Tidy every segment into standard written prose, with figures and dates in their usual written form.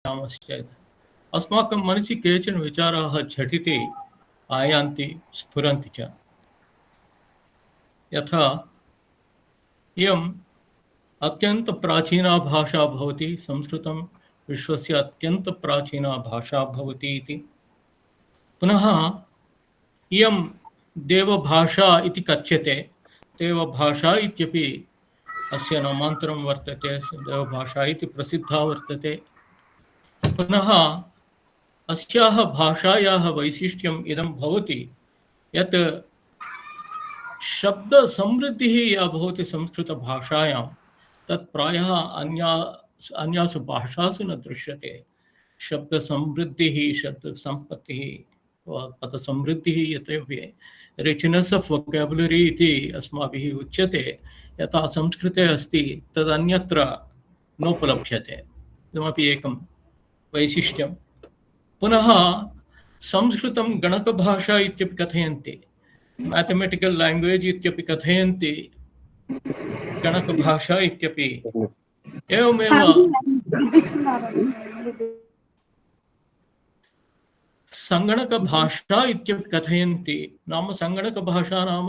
पश्यामश्चेत् अस्माकं मनसि केचन विचाराः झटिति आयान्ति स्फुरन्ति च। यथा इयम् अत्यन्तप्राचीना भाषा भवति, संस्कृतं विश्वस्य अत्यन्तप्राचीना भाषा भवति इति। पुनः इयं देवभाषा इति कथ्यते। देवभाषा इत्यपि अस्य नामान्तरं वर्तते, देवभाषा इति प्रसिद्धा वर्तते। पुनः अस्याः भाषायाः वैशिष्ट्यम् इदं भवति यत् शब्दसमृद्धिः या भवति संस्कृतभाषायां तत् प्रायः अन्यासु भाषासु न दृश्यते। शब्दसमृद्धिः, शब्दसम्पत्तिः, पदसमृद्धिः, यतोहि रिच्नेस् आफ् वोकाबुलरी इति अस्माभिः उच्यते, यथा संस्कृते अस्ति तदन्यत्र नोपलभ्यते। इदमपि एकं वैशिष्ट्यं। पुनः संस्कृतं गणकभाषा इत्यपि कथयन्ति, मैथमेटिकल लैंग्वेज इत्यपि कथयन्ति, गणकभाषा इत्यपि। एवमेव संगणकभाषा इत्यपि कथयन्ति। नाम संगणकभाषा नाम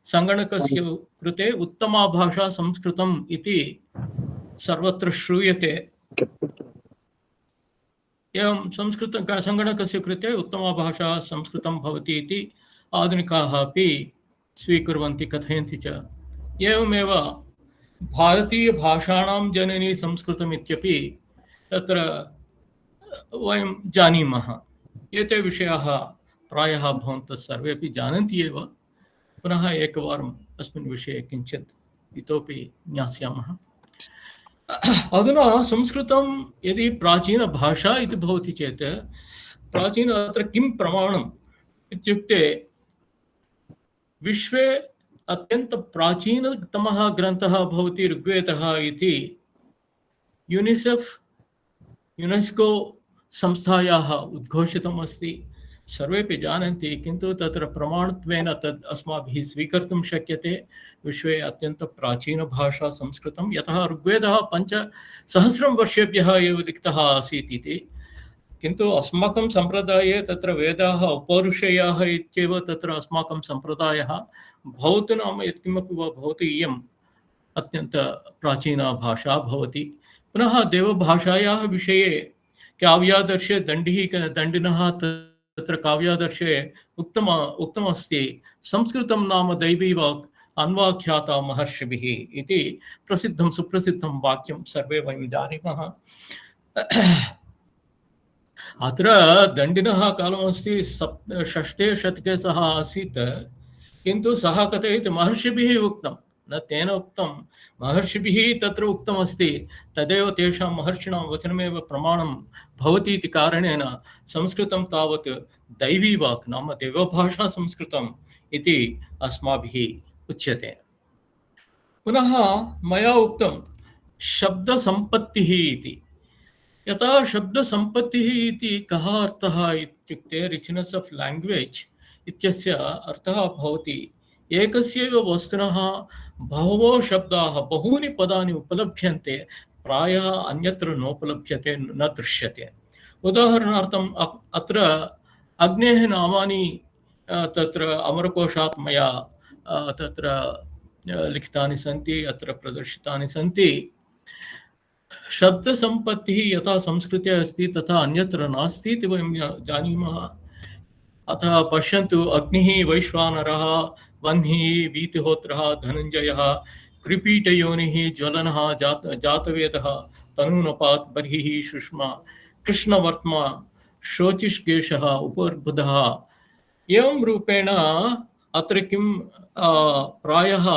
संगणकस्य कृते उत्तमा भाषा संस्कृतम् इति सर्वत्र श्रूयते। एवं संगणकस्य कृते उत्तमा भाषा संस्कृतं भवति इति आधुनिकाः अपि स्वीकुर्वन्ति, कथयन्ति च। एवमेव भारतीयभाषाणां जननी संस्कृतम् इत्यपि तत्र वयं जानीमः। एते विषयाः प्रायः भवन्तः सर्वेपि जानन्ति एव। पुनः एकवारम् अस्मिन् विषये किञ्चित् इतोपि ज्ञास्यामः। अधुना संस्कृतं यदि प्राचीनभाषा इति भवति चेत् प्राचीन अत्र किं प्रमाणम् इत्युक्ते विश्वे अत्यंत प्राचीनतमः ग्रन्थः भवति ऋग्वेदः इति यूनेस्को संस्थायाः उद्घोषितम् अस्ति। सर्वेपि जानन्ति, किन्तु तत्र प्रमाणत्वेन तद् अस्माभिः स्वीकर्तुं शक्यते। विश्वे अत्यंत प्राचीनभाषा संस्कृतं, यतः ऋग्वेदः 5000 वर्षेभ्यः एव लिखितः आसीत् इति। किन्तु अस्माकं सम्प्रदाये तत्र वेदाः उपऋषयाः इत्येव तत्र अस्माकं सम्प्रदायः। भवतु नाम यत्किमपि वा भवतु, इयम् अत्यन्त प्राचीना भाषा भवति। पुनः देवभाषायाः विषये काव्यादर्शे दण्डिनः तत्र काव्यादर्शे उक्तमस्ति, संस्कृतं नाम दैवी वाक् अन्वाख्याता महर्षिभिः इति प्रसिद्धं सुप्रसिद्धं वाक्यं सर्वे वयं जानीमः। अत्र दण्डिनः कालमस्ति 6 शतके सः आसीत्, किन्तु सः कथयति महर्षिभिः उक्तं, न तेन उक्तं, महर्षिभिः तत्र उक्तमस्ति। तदेव तेषां महर्षिणां वचनमेव प्रमाणं भवति इति कारणेन संस्कृतं तावत् दैवी वाक् नाम देवभाषा संस्कृतम् इति अस्माभिः उच्यते। पुनः मया उक्तं शब्दसम्पत्तिः इति। यथा शब्दसम्पत्तिः इति कः अर्थः इत्युक्ते रिच्नेस् आफ् लैंग्वेज इत्यस्य अर्थः भवति एकस्यैव वस्तुनः बहवो शब्दाः, बहूनि पदानि उपलभ्यन्ते, प्रायः अन्यत्र नोपलभ्यते, न दृश्यते। उदाहरणार्थम् अत्र अग्नेः नामानि तत्र अमरकोशात् मया तत्र लिखितानि सन्ति, अत्र प्रदर्शितानि सन्ति। शब्दसम्पत्तिः यथा संस्कृते अस्ति तथा अन्यत्र नास्ति इति वयं जानीमः। अतः पश्यन्तु, अग्निः वैश्वानरः, वह्निः वीतिहोत्रः, धनञ्जयः, कृपीटयोनिः ज्वलनः, जातवेदः, तनूनपात्, बर्हिः सुष्मा, कृष्णवर्त्मा, शोचिष्केशः, उपर्बुधः। एवं रूपेण अत्र किं प्रायः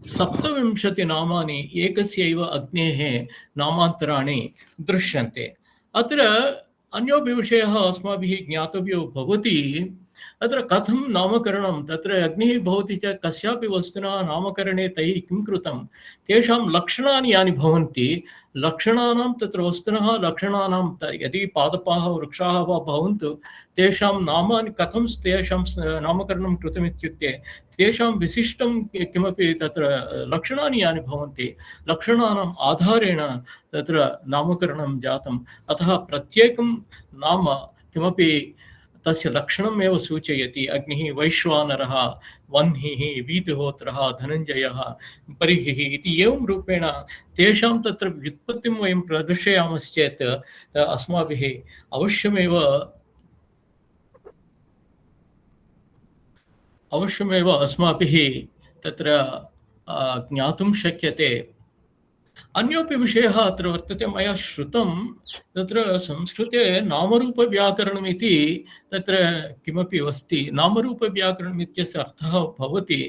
27 नामानि एकस्यैव अग्नेः नामान्तराणि दृश्यन्ते। अत्र अन्योपि विषयः अस्माभिः ज्ञातव्यो भवति। अत्र कथं नामकरणं तत्र अग्निः भवति चेत् कस्यापि वस्तुनः नामकरणे तैः किं कृतं तेषां लक्षणानि यानि भवन्ति लक्षणानां तत्र वस्तुनः लक्षणानां यदि पादपाः वृक्षाः वा भवन्तु तेषां नामानि कथं तेषां नामकरणं कृतमित्युक्ते तेषां विशिष्टं किमपि तत्र लक्षणानि यानि भवन्ति लक्षणानाम् आधारेण तत्र नामकरणं जातम् अतः प्रत्येकं नाम किमपि तस्य लक्षणमेव सूचयति अग्निः वैश्वानरः वह्निः वीतिहोत्रः धनञ्जयः परिहिः इति एवं रूपेण तेषां तत्र व्युत्पत्तिं वयं प्रदर्शयामश्चेत् अस्माभिः अवश्यमेव अस्माभिः तत्र ज्ञातुं शक्यते अन्योपि विषयः अत्र वर्तते मया श्रुतं तत्र संस्कृते नामरूपव्याकरणम् इति तत्र किमपि अस्ति नामरूपव्याकरणम् इत्यस्य अर्थः भवति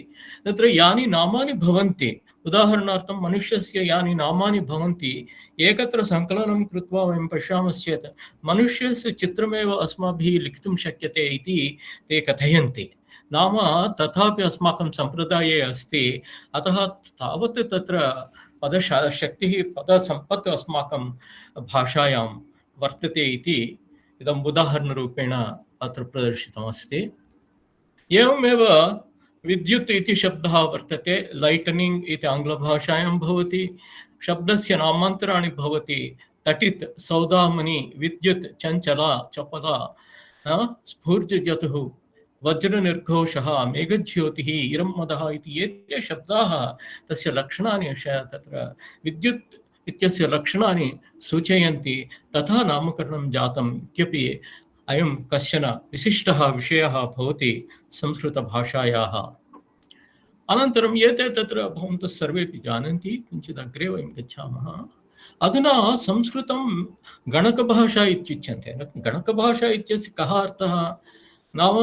तत्र यानि नामानि भवन्ति उदाहरणार्थं मनुष्यस्य यानि नामानि भवन्ति एकत्र सङ्कलनं कृत्वा वयं पश्यामश्चेत् मनुष्यस्य चित्रमेव अस्माभिः लिखितुं शक्यते इति ते कथयन्ति नाम तथापि अस्माकं सम्प्रदाये अस्ति अतः तावत् तत्र पदशक्तिः पदसम्पत् अस्माकं भाषायां वर्तते इति इदम् उदाहरणरूपेण अत्र प्रदर्शितमस्ति एवमेव विद्युत् इति शब्दः वर्तते लाइटनिंग इति आङ्ग्लभाषायां भवति शब्दस्य नामान्तराणि भवति तटित् सौदामणि विद्युत् चञ्चला चपला स्फूर्जतुः वज्रनिर्घोषः मेघज्योतिः इरम्मदः इति एते शब्दाः तस्य लक्षणानि तत्र विद्युत् इत्यस्य लक्षणानि सूचयन्ति तथा नामकरणं जातम् इत्यपि अयं कश्चन विशिष्टः विषयः भवति संस्कृतभाषायाः अनन्तरं एते तत्र भवन्तः सर्वेपि जानन्ति किञ्चित् अग्रे वयं गच्छामः अधुना संस्कृतं गणकभाषा इत्युच्यते गणकभाषा इत्यस्य कः अर्थः नाम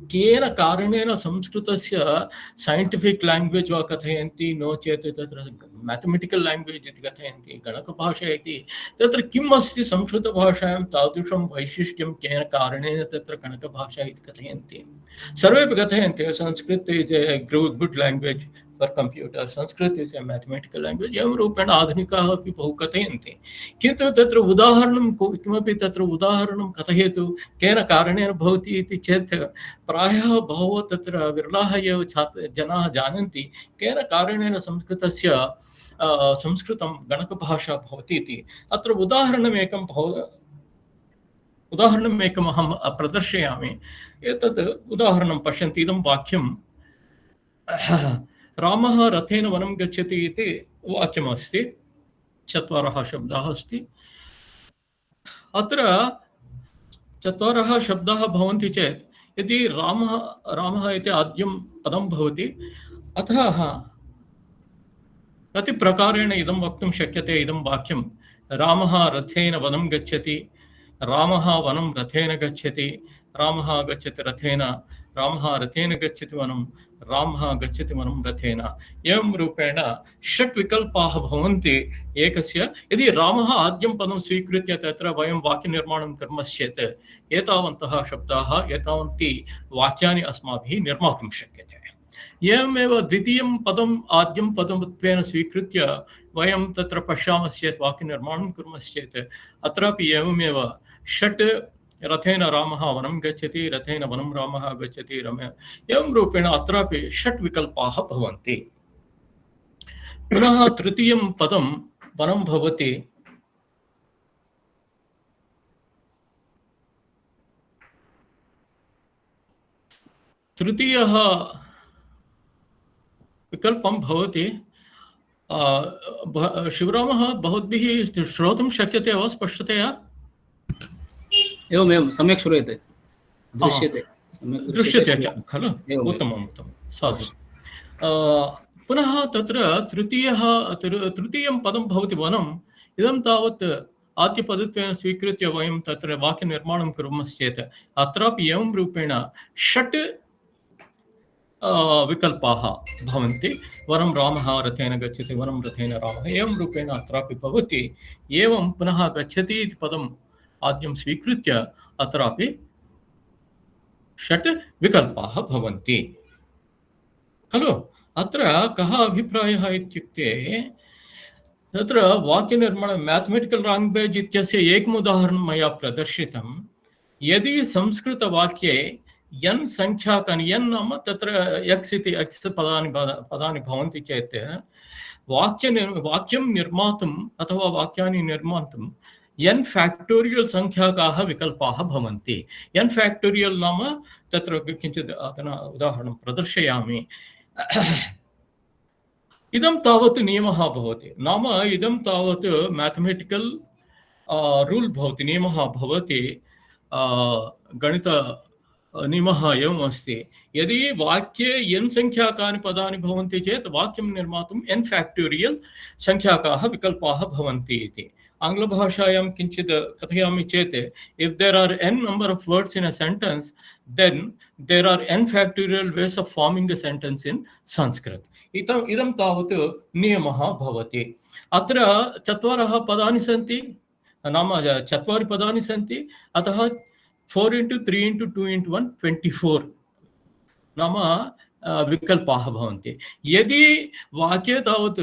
केन कारणेन संस्कृतस्य साइंटिफिक लैंग्वेज वा कथयन्ति नो चेत् तत्र मैथमेटिकल लैंग्वेज इति कथयन्ति गणकभाषा इति तत्र किम् अस्ति संस्कृतभाषायां तादृशं वैशिष्ट्यं केन कारणेन तत्र गणकभाषा इति कथयन्ति सर्वेपि कथयन्ति Sanskrit is a good language for computer Sanskrit is a mathematical language एवं रूपेण आधुनिकाः अपि बहु कथयन्ति किन्तु तत्र उदाहरणं किमपि तत्र उदाहरणं कथयतु केन कारणेन भवति इति चेत् प्रायः बहवः तत्र विरलाः एव जनाः जानन्ति केन कारणेन संस्कृतस्य संस्कृतं गणकभाषा भवति इति अत्र उदाहरणमेकम् अहं प्रदर्शयामि एतत् उदाहरणं पश्यन्तु इदं वाक्यं रामः रथेन वनं गच्छति इति वाक्यमस्ति चत्वारः शब्दाः अस्ति अत्र चत्वारः शब्दाः भवन्ति चेत् यदि रामः इति आद्यं पदं भवति अतः कति प्रकारेण इदं वक्तुं शक्यते इदं वाक्यं रामः रथेन वनं गच्छति रामः वनं रथेन गच्छति रामः गच्छति रथेन रामः रथेन गच्छति वनं रामः गच्छति वनं रथेन एवं रूपेण षट् विकल्पाः भवन्ति एकस्य यदि रामः आद्यं पदं स्वीकृत्य तत्र वयं वाक्यनिर्माणं कुर्मश्चेत् एतावन्तः शब्दाः एतावन्ति वाक्यानि अस्माभिः निर्मातुं शक्यते एवमेव द्वितीयं पदम् आद्यं पदत्वेन स्वीकृत्य वयं तत्र पश्यामश्चेत् वाक्यनिर्माणं कुर्मश्चेत् अत्रापि एवमेव षट् रथेन रामः वनं गच्छति रथेन वनं रामः गच्छति एवं रूपेण अत्रापि षट् विकल्पाः भवन्ति पुनः तृतीयं पदं वनं भवति तृतीयः विकल्पं भवति शिवरामः भवद्भिः श्रोतुं शक्यते वा स्पष्टतया एवमेवं सम्यक् श्रूयते दृश्यते च खलु उत्तमम् साधु पुनः तत्र तृतीयं पदं भवति वनम् इदं तावत् आद्यपदत्वेन स्वीकृत्य वयं तत्र वाक्यनिर्माणं कुर्मश्चेत् अत्रापि एवं रूपेण षट् विकल्पाः भवन्ति वनं रामः रथेन गच्छति वनं रथेन रामः एवं रूपेण अत्रापि भवति एवं पुनः गच्छति इति पदम् आद्यं स्वीकृत्य अत्रापि षट् विकल्पाः भवन्ति खलु। अत्र कः अभिप्रायः इत्युक्ते तत्र वाक्यनिर्माणं मैथमेटिकल लैंग्वेज इत्यस्य एकम् उदाहरणं मया प्रदर्शितं। यदि संस्कृतवाक्ये n संख्याकानि n नाम तत्र x इति x पदानि भवन्ति चेत् वाक्यं निर्मातुम् अथवा वाक्यानि निर्मातुं n फैक्टोरियल संख्याकाः विकल्पाः भवन्ति। n फैक्टोरियल नाम तत्र किञ्चित् अधुना उदाहरणं प्रदर्शयामि। इदं तावत् नियमः भवति, नाम इदं तावत् मैथमेटिकल रूल भवति, नियमः भवति। गणित नियमः एवम् अस्ति, यदि वाक्ये n संख्याकानि पदानि भवन्ति चेत् वाक्यं निर्मातुं n फैक्टोरियल संख्याकाः विकल्पाः भवन्ति इति। आङ्ग्लभाषायां किञ्चित् कथयामि चेत्, if there are n number of words in a sentence, then there are n factorial ways of forming a sentence in Sanskrit. इदं तावत् नियमः भवति। अत्र चत्वारः पदानि सन्ति, नाम चत्वारि पदानि सन्ति, अतः 4 into 3 into 2 into 1 24 नाम विकल्पाः भवन्ति। यदि वाक्ये तावत्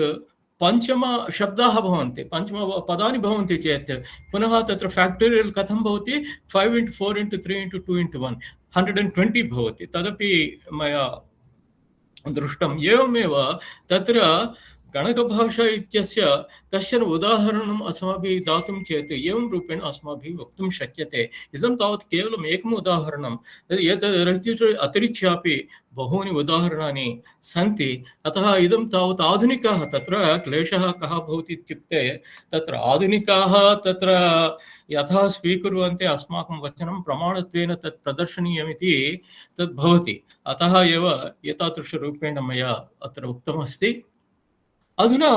पंचम शब्दाः भवन्ति, पंचम पदानि भवन्ति चेत् पुनः तत्र फैक्टोरियल कथं भवति, 5 into 4 into 3 into 2 into 1 120 भवति। तदपि मया दृष्टम्। एवमेव तत्र गणकभाषा इत्यस्य कश्चन उदाहरणम् अस्माभिः दातुं चेत् एवं रूपेण अस्माभिः वक्तुं शक्यते। इदं तावत् केवलम् एकम् उदाहरणं, एतत् अतिरिच्यापि बहूनि उदाहरणानि सन्ति। अतः इदं तावत् आधुनिकाः, तत्र क्लेशः कः भवति इत्युक्ते तत्र आधुनिकाः तत्र यथा स्वीकुर्वन्ति अस्माकं वचनं प्रमाणत्वेन तत् प्रदर्शनीयमिति तद् भवति। अतः एव एतादृशरूपेण मया अत्र उक्तमस्ति। अधुना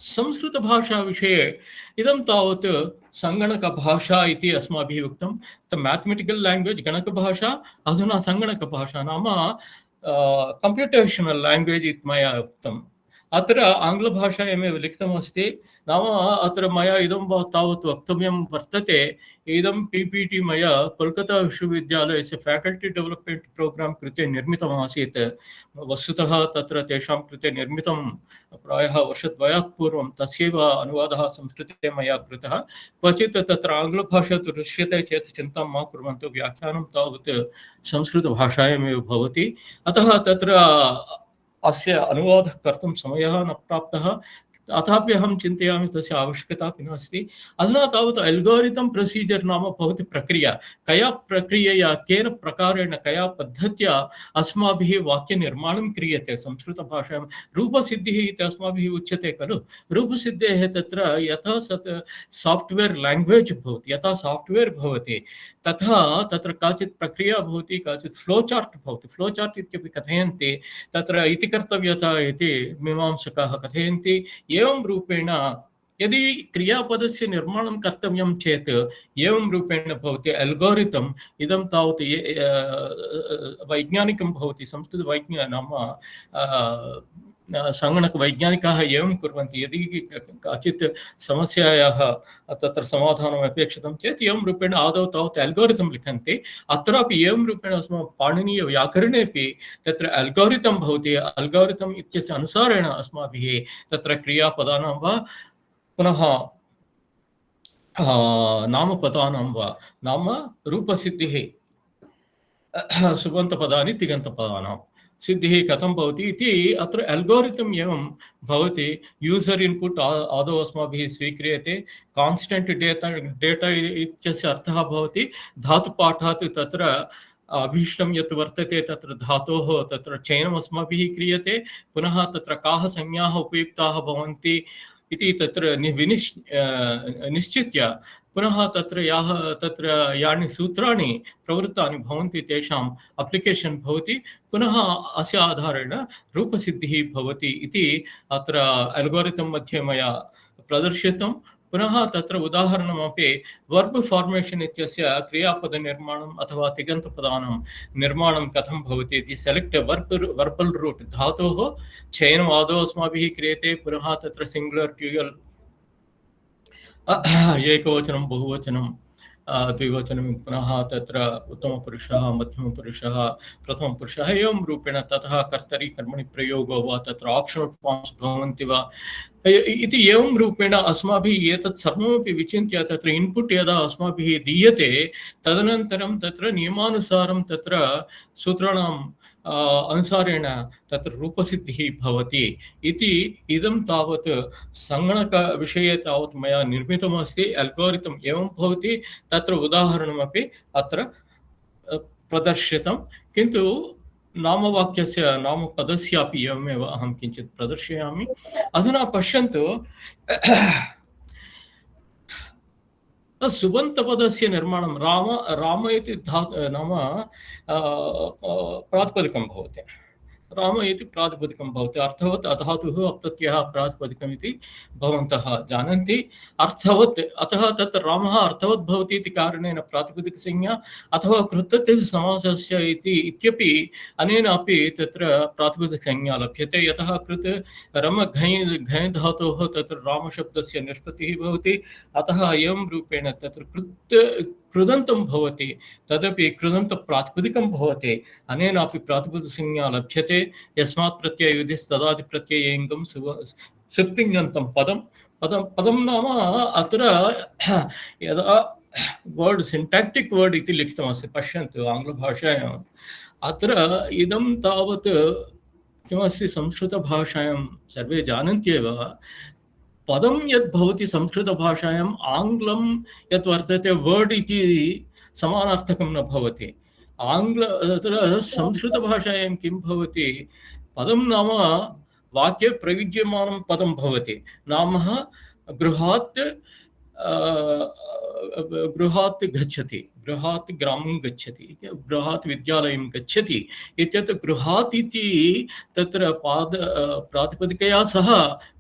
संस्कृतभाषा विषये इदं तावत् संगणकभाषा इति अस्माभिः उक्तं। मैथमेटिकल लैंग्वेज गणकभाषा, अधुना संगणकभाषा नाम कंप्यूटेशनल लैंग्वेज इति मया उक्तम्। अत्र आङ्ग्लभाषायामेव लिखितमस्ति, नाम अत्र मया इदं तावत् वक्तव्यं वर्तते। इदं पीपीटी मया कोलकाता विश्वविद्यालयस्य फैकल्टी डेवलपमेंट प्रोग्राम कृते निर्मितमासीत्। वस्तुतः तत्र तेषां कृते निर्मितं प्रायः वर्षद्वयात् पूर्वं, तस्यैव अनुवादः संस्कृते मया कृतः। क्वचित् तत्र आङ्ग्लभाषा तु दृश्यते चेत् चिन्तां मा कुर्वन्तु, व्याख्यानं तावत् संस्कृतभाषायामेव भवति। अतः तत्र अस्य अनुवादः कर्तुं समयः न प्राप्तः, अथापि अहं चिन्तयामि तस्य आवश्यकता अपि नास्ति। अधुना तावत् एल्गोरिथम प्रोसीजर नाम भवति प्रक्रिया, कया प्रक्रियया केन प्रकारेण कया पद्धत्या अस्माभिः वाक्यनिर्माणं क्रियते। संस्कृतभाषायां रूपसिद्धिः इति अस्माभिः उच्यते खलु। रूपसिद्धेः तत्र यथा सॉफ्टवेयर लैंग्वेज भवति, यथा सॉफ्टवेयर भवति तथा तत्र काचित् प्रक्रिया भवति, काचित् फ्लो चार्ट भवति। फ्लो चार्ट इत्यपि कथयन्ति, तत्र इति कर्तव्यता इति मीमांसकाः कथयन्ति। एवं रूपेण यदि क्रियापदस्य निर्माणं कर्तव्यं चेत् एवं रूपेण भवति एल्गोरिथम। इदं तावत् वैज्ञानिकं भवति, संस्कृतवैज्ञानिक नाम संगणकवैज्ञानिकाः एवं कुर्वन्ति। यदि काचित् समस्यायाः तत्र समाधानम् अपेक्षितं चेत् एवं रूपेण आदौ तावत् एल्गोरिथम लिखन्ति। अत्रापि एवं रूपेण अस्माकं पाणिनीयव्याकरणेपि तत्र एल्गोरिथम भवति। एल्गोरिथम इत्यस्य अनुसारेण अस्माभिः तत्र क्रियापदानां वा पुनः नामपदानां वा, नाम रूपसिद्धिः सुबन्तपदानि तिङन्तपदानां सिद्धिः कथं भवति इति अत्र एल्गोरिथम एवं भवति। यूजर इनपुट आदौ अस्माभिः स्वीक्रियते। कांस्टेंट डेटा इत्यस्य अर्थः भवति धातुपाठात् तत्र अभीष्टं यत् वर्तते तत्र धातोः तत्र चयनम् अस्माभिः क्रियते। पुनः तत्र काः संज्ञाः उपयुक्ताः भवन्ति इति तत्र निश्चित्य पुनः तत्र यानि सूत्राणि प्रवृत्तानि भवन्ति तेषाम् अप्लिकेशन् भवति। पुनः अस्य आधारेण रूपसिद्धिः भवति इति अत्र एल्गोरिथम मध्ये मया प्रदर्शितं। पुनः तत्र उदाहरणमपि वर्ब फॉर्मेशन इत्यस्य क्रियापदनिर्माणम् अथवा तिङन्तपदानां निर्माणं कथं भवति इति। सेलेक्ट वर्बल रूट, धातोः चयनम् आदौ अस्माभिः क्रियते। पुनः तत्र सिंगुलर ड्यूयल् एकवचनं बहुवचनं द्विवचनं पुनः तत्र उत्तमपुरुषः मध्यमपुरुषः प्रथमपुरुषः एवं रूपेण ततः कर्तरि कर्मणि प्रयोगो वा तत्र आप्शनल् फार्म्स् भवन्ति वा इति एवं रूपेण अस्माभिः एतत् सर्वमपि विचिन्त्य तत्र इन्पुट् यदा अस्माभिः दीयते तदनन्तरं तत्र नियमानुसारं तत्र सूत्राणां अनुसारेण तत्र रूपसिद्धिः भवति इति इदं तावत् सङ्गणकविषये तावत् मया निर्मितमस्ति अल्गोरिथम् एवं भवति तत्र उदाहरणमपि अत्र प्रदर्शितं किन्तु नामवाक्यस्य नामपदस्यापि एवमेव अहं किञ्चित् प्रदर्शयामि अधुना पश्यन्तु सुबन्तपदस्य निर्माणं राम इति नाम प्रातिपदिकं भवति राम इति प्रातिपदिकं भवति अर्थवत् अधातुः अप्रत्ययः प्रातिपदिकम् इति भवन्तः जानन्ति अर्थवत् अतः तत् रामः अर्थवत् भवति इति कारणेन प्रातिपदिकसंज्ञा अथवा कृत्तस्य इति इत्यपि अनेन अपि तत्र प्रातिपदिकसंज्ञा लभ्यते यतः कृत् रम घञ् धातोः तत्र रामशब्दस्य निष्पत्तिः भवति अतः एवं रूपेण तत्र कृदन्तं भवति तदपि कृदन्तप्रातिपदिकं भवति अनेनापि प्रातिपदिकसंज्ञा लभ्यते यस्मात् प्रत्यययुधिस्तदादिप्रत्ययेङ्गं सुप्तिङन्तं पदं नाम अत्र यदा वर्ड् सिण्टाक्टिक् वर्ड् इति लिखितमस्ति पश्यन्तु आङ्ग्लभाषायाम् अत्र इदं तावत् किमस्ति संस्कृतभाषायां सर्वे जानन्त्येव पदं यद् भवति संस्कृतभाषायाम् आङ्ग्लं यत् वर्तते वर्ड् इति समानार्थकं न भवति तत्र संस्कृतभाषायां किं भवति पदं नाम वाक्ये प्रयुज्यमानं पदं भवति नाम गृहात् गच्छति गृहात् ग्रामं गच्छति गृहात् विद्यालयं गच्छति इत्यत्र गृहात् इति तत्र प्रातिपदिकया सह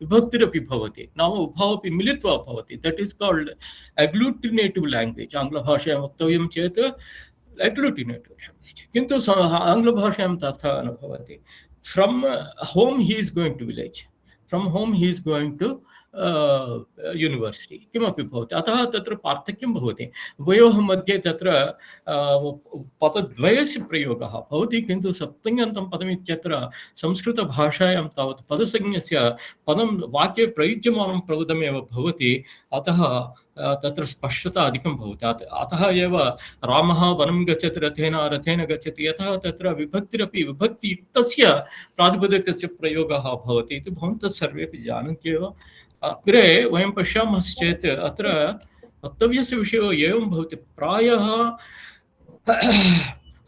विभक्तिरपि भवति नाम उभयोपि मिलित्वा भवति दट् इस् काल्ड् अग्लूटिनेटिव् लैंग्वेज आङ्ग्लभाषायां वक्तव्यं चेत् अग्लूटिनेटिव् लैंग्वेज किन्तु आङ्ग्लभाषायां तथा न भवति from home he is going to village from home he is going to university किमपि भवति अतः तत्र पार्थक्यं भवति उभयोः मध्ये तत्र पदद्वयस्य प्रयोगः भवति किन्तु सप्तम्यन्तं पदमित्यत्र संस्कृतभाषायां तावत् पदसंज्ञस्य पदं वाक्ये प्रयुज्यमानं पदमेव भवति अतः तत्र स्पष्टता अधिकं भवति अतः एव रामः वनं गच्छति रथेन गच्छति यतः तत्र विभक्तिरपि विभक्तियुक्तस्य प्रातिपदिकस्य प्रयोगः भवति इति भवन्तः सर्वेपि जानन्त्येव अग्रे वयं पश्यामश्चेत् अत्र वक्तव्यस्य विषयो एवं भवति प्रायः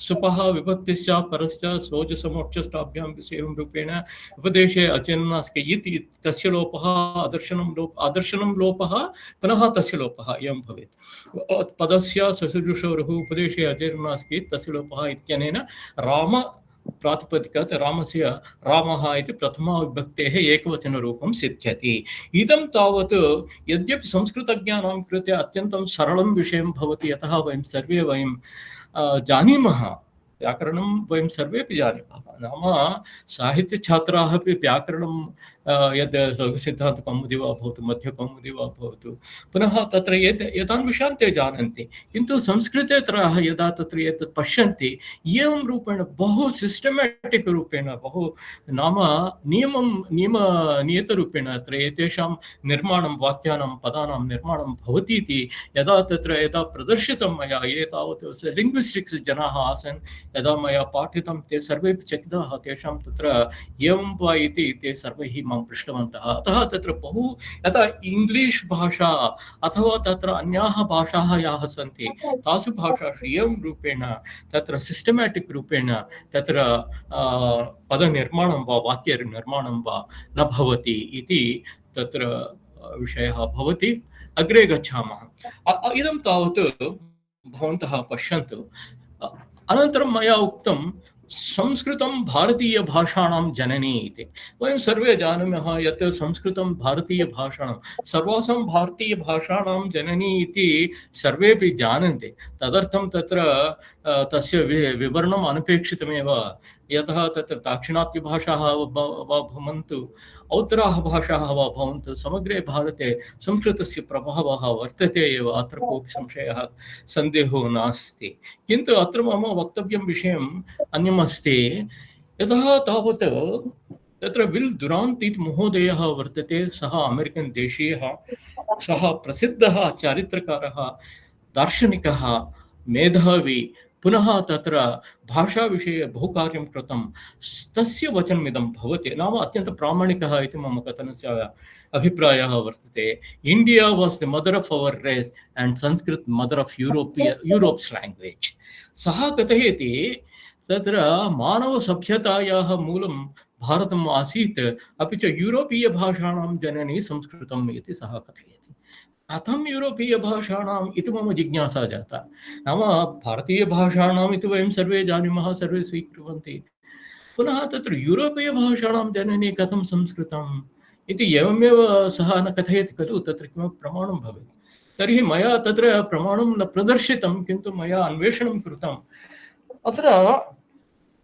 सुपः विभक्तिश्च परश्च सोजसमोक्षष्टाभ्यां एवं रूपेण उपदेशे अचन्नास्ति इति तस्य लोपः आदर्शनं लोपः पुनः तस्य लोपः एवं भवेत् पदस्य ससुजुषोरुः उपदेशे अचन्नास्ति तस्य लोपः इत्यनेन राम प्रातिपदिकात् रामस्य रामः इति प्रथमाविभक्तेः एकवचनरूपं सिद्ध्यति इदं तावत् यद्यपि संस्कृतज्ञानां कृते अत्यन्तं सरलं विषयं भवति यतः वयं सर्वे जानीमः व्याकरणं वयं सर्वेपि जानीमः नाम साहित्यछात्राः अपि व्याकरणं यद् सिद्धान्तकौमुदी वा भवतु मध्यकौमुदी वा भवतु पुनः तत्र एतान् विषयान् ते जानन्ति किन्तु संस्कृतेतराः यदा तत्र एतत् पश्यन्ति एवं रूपेण बहु सिस्टमेटिक् रूपेण बहु नाम नियतरूपेण अत्र एतेषां निर्माणं वाक्यानां पदानां निर्माणं भवति इति यदा प्रदर्शितं मया ये तावत् लिङ्ग्विस्टिक्स् जनाः आसन् यदा मया पाठितं ते सर्वेपि चकिताः तेषां तत्र एवं वा इति ते सर्वैः मां पृष्टवन्तः अतः तत्र बहु यथा इंग्लिश भाषा अथवा तत्र अन्याः भाषाः याः सन्ति तासु भाषासु एवं रूपेण तत्र सिस्टमेटिक् रूपेण तत्र पदनिर्माणं वा वाक्यनिर्माणं वा न भवति इति तत्र विषयः भवति अग्रे गच्छामः इदं तावत् भवन्तः पश्यन्तु अनन्तरं मया उक्तं संस्कृतं भारतीयभाषाणां जननी इति वयं सर्वे जानीमः यत् संस्कृतं भारतीयभाषाणां सर्वासां भारतीयभाषाणां जननी इति सर्वेपि जानन्ति तदर्थं तत्र तस्य विवरणम् अनपेक्षितमेव यतः तत्र दाक्षिणात्यभाषाः वा भवन्तु औत्तराः भाषाः वा भवन्तु समग्रे भारते संस्कृतस्य प्रभावः वर्तते एव, अत्र कोऽपि संशयः सन्देहो नास्ति। किन्तु अत्र मम वक्तव्यं विषयम् अन्यमस्ति। यतः तावत् तत्र विल् दुरान्त् इति महोदयः वर्तते, सः अमेरिकन् देशीयः, सः प्रसिद्धः चारित्रकारः, दार्शनिकः, मेधावी, पुनः तत्र भाषाविषये बहु कार्यं कृतं। तस्य वचनमिदं भवति, नाम अत्यन्तं प्रामाणिकः इति मम कथनस्य अभिप्रायः वर्तते। India was the mother of our race and Sanskrit mother of Europe's language. सः कथयति तत्र मानवसभ्यतायाः मूलं भारतम् आसीत्, अपि च यूरोपीयभाषाणां जननी संस्कृतम् इति सः कथयति। कथं यूरोपीयभाषाणाम् इति मम जिज्ञासा जाता। नाम भारतीयभाषाणाम् इति वयं सर्वे जानीमः, सर्वे स्वीकुर्वन्ति, पुनः तत्र यूरोपीयभाषाणां जननी कथं संस्कृतम् इति एवमेव सः न कथयति खलु, तत्र किमपि प्रमाणं भवेत्। तर्हि मया तत्र प्रमाणं न प्रदर्शितं, किन्तु मया अन्वेषणं कृतम्। अत्र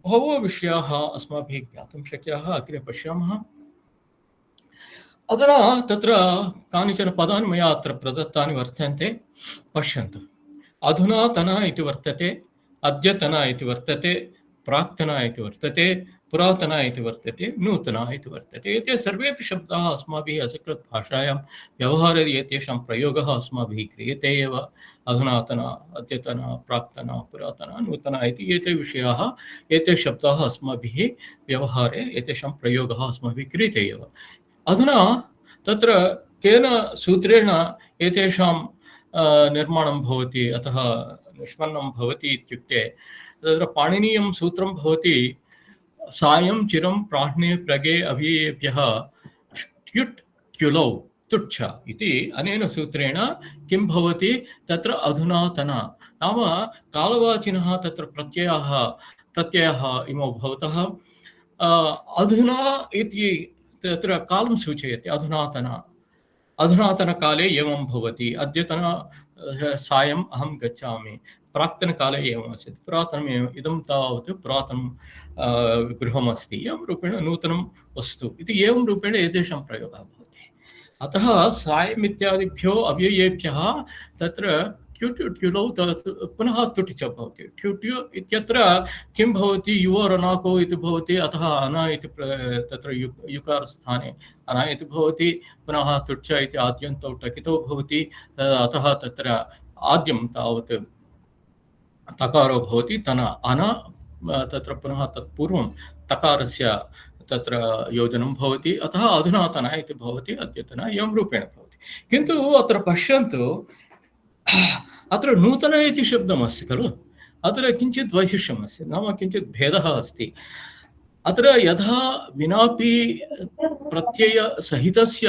बहवो विषयाः अस्माभिः ज्ञातुं शक्याः, अग्रे पश्यामः। अधुना तत्र कानिचन पदानि मया अत्र प्रदत्तानि वर्तन्ते, पश्यन्तु। अधुनातन इति वर्तते, अद्यतन इति वर्तते, प्राक्तन इति वर्तते, पुरातन इति वर्तते, नूतन इति वर्तते। एते सर्वेपि शब्दाः अस्माभिः असंस्कृतभाषायां व्यवहारे एतेषां प्रयोगः अस्माभिः क्रियते एव। अधुनातन, अद्यतन, प्राक्तन, पुरातन, नूतन इति एते विषयाः, एते शब्दाः अस्माभिः व्यवहारे एतेषां प्रयोगः अस्माभिः क्रियते एव। अधुना तत्र केन सूत्रेण एतेषां निर्माणं भवति, अतः निष्पन्नं भवति इत्युक्ते तत्र पाणिनीयं सूत्रं भवति, सायं चिरं प्राह्णे प्रगे अव्ययेभ्यः ट्युट् ट्युलौ तुच्छ इति। अनेन सूत्रेण किं भवति, तत्र अधुनातन नाम कालवाचिनः तत्र प्रत्ययः इमौ भवतः। अधुना इति तत्र कालं सूचयति, अधुनातनकाले एवं भवति, अद्यतन सायम् अहं गच्छामि, प्राक्तनकाले एवम् आसीत्, पुरातनमेव इदं तावत् पुरातनं गृहमस्ति, एवं रूपेण नूतनं वस्तु इति एवं रूपेण एतेषां प्रयोगः भवति। अतः सायम् इत्यादिभ्यो अव्ययेभ्यः तत्र ट्युट्युलौ पुनः तुट् च भवति। ट्युट्यु इत्यत्र किं भवति, युवरनाको इति भवति, अतः अन इति तत्र युकारस्थाने अन इति भवति, पुनः तुट् च इति आद्यन्तौ टकितो भवति, अतः तत्र आद्यं तावत् तकारो भवति, तन अन तत्र पुनः तत्पूर्वं तकारस्य तत्र योजनं भवति, अतः अधुनातन इति भवति, अद्यतन एवं रूपेण भवति। किन्तु अत्र पश्यन्तु, अत्र नूतन इति शब्दमस्ति खलु, अत्र किञ्चित् वैशिष्ट्यमस्ति, नाम किञ्चित् भेदः अस्ति। अत्र यथा विनापि प्रत्ययसहितस्य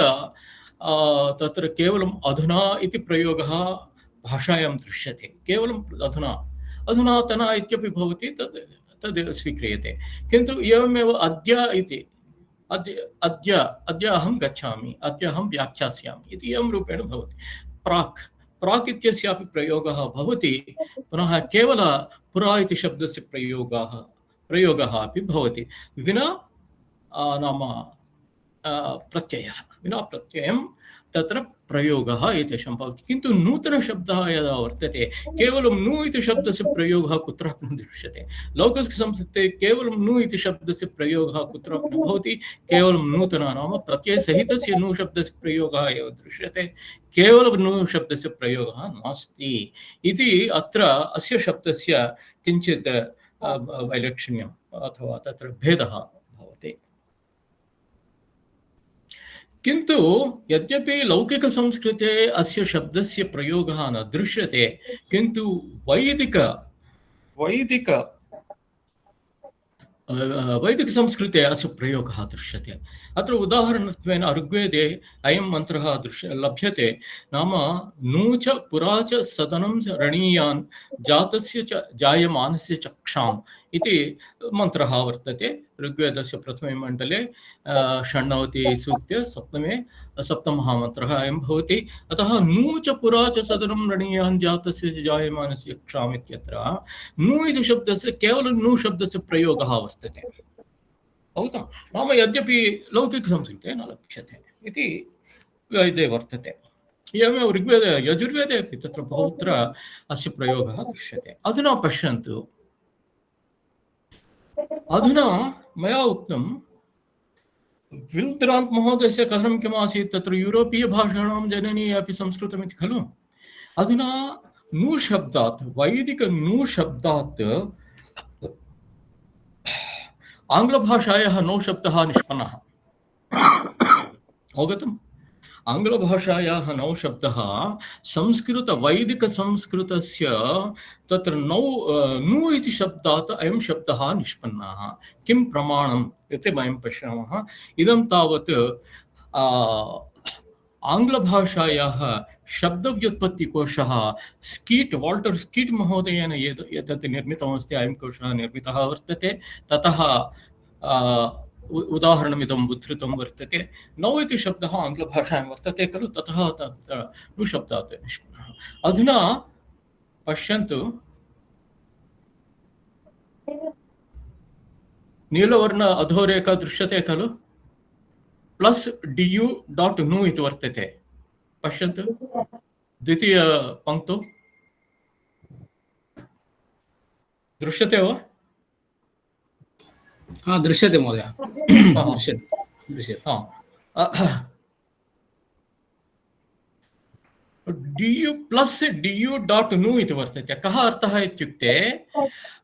तत्र केवलम् अधुना इति प्रयोगः भाषायां दृश्यते, केवलम् अधुनातन इत्यपि भवति, तद् स्वीक्रियते। किन्तु एवमेव अद्य इति, अद्य अहं गच्छामि, अद्य अहं व्याख्यास्यामि इति एवं रूपेण भवति। प्राक् इत्यस्यापि प्रयोगः भवति, पुनः केवल पुरा इति शब्दस्य प्रयोगः अपि भवति, विना नाम प्रत्ययः, विना प्रत्ययं तत्र प्रयोगः एतेषां भवति। किन्तु नूतनशब्दः यदा वर्तते, केवलं नु इति शब्दस्य प्रयोगः कुत्रापि न दृश्यते। लौकिकसंस्कृते केवलं नु इति शब्दस्य प्रयोगः कुत्रापि न भवति, केवलं नूतन नाम प्रत्ययसहितस्य नु शब्दस्य प्रयोगः एव दृश्यते, केवलं नु शब्दस्य प्रयोगः नास्ति इति अत्र अस्य शब्दस्य किञ्चित् वैलक्षण्यम् अथवा तत्र भेदः भवति। किन्तु यद्यपि लौकिकसंस्कृते अस्य शब्दस्य प्रयोगः न दृश्यते, किन्तु वैदिकसंस्कृते अस्य प्रयोगः दृश्यते। अत्र उदाहरणत्वेन ऋग्वेदे अयं मन्त्रः लभ्यते, नाम नू च पुरा च सदनं रणीयान् जातस्य च जायमानस्य चक्षाम् इति मन्त्रः वर्तते ऋग्वेदस्य प्रथमे मण्डले षण्णवतिसूक्ते सप्तमः मन्त्रः अयं भवति। अतः नू च पुरा च सदनं रणीयान् जातस्य जायमानस्य क्षाम् इत्यत्र नू इति शब्दस्य केवलं नू शब्दस्य प्रयोगः वर्तते। अवगतं? नाम यद्यपि लौकिकसंस्कृते न लक्ष्यते इति वेदे वर्तते। एवमेव ऋग्वेदे यजुर्वेदे अपि तत्र बहुत्र अस्य प्रयोगः दृश्यते। अधुना पश्यन्तु, अधुना मया उक्तं विल्त्रान्त् महोदयस्य कथनं किम् आसीत्, तत्र यूरोपीयभाषाणां जननी अपि संस्कृतमिति खलु। अधुना नू शब्दात्, वैदिक नू शब्दात् आङ्ग्लभाषायाः नो शब्दः निष्पन्नः। अवगतम्? आङ्ग्लभाषायाः नौ शब्दः वैदिकसंस्कृतस्य तत्र नू इति शब्दात् अयं शब्दः निष्पन्नः। किं प्रमाणम् इति वयं पश्यामः। इदं तावत् आङ्ग्लभाषायाः शब्दव्युत्पत्तिकोशः वाल्टर् स्कीट् महोदयेन एतत् निर्मितमस्ति, अयं कोशः निर्मितः वर्तते। ततः उदाहरणमिदम् उद्धृतं वर्तते। नौ इति शब्दः आङ्ग्लभाषायां वर्तते खलु, ततः नु शब्दात् निष्पन्नः। अधुना पश्यन्तु, नीलवर्ण अधोरेखा दृश्यते खलु, प्लस् du डाट् नु इति वर्तते। पश्यन्तु द्वितीयपङ्क्तौ दृश्यते वा? दृश्यते महोदय, दृश्यते। du डाट् नु इति वर्तते। कः अर्थः इत्युक्ते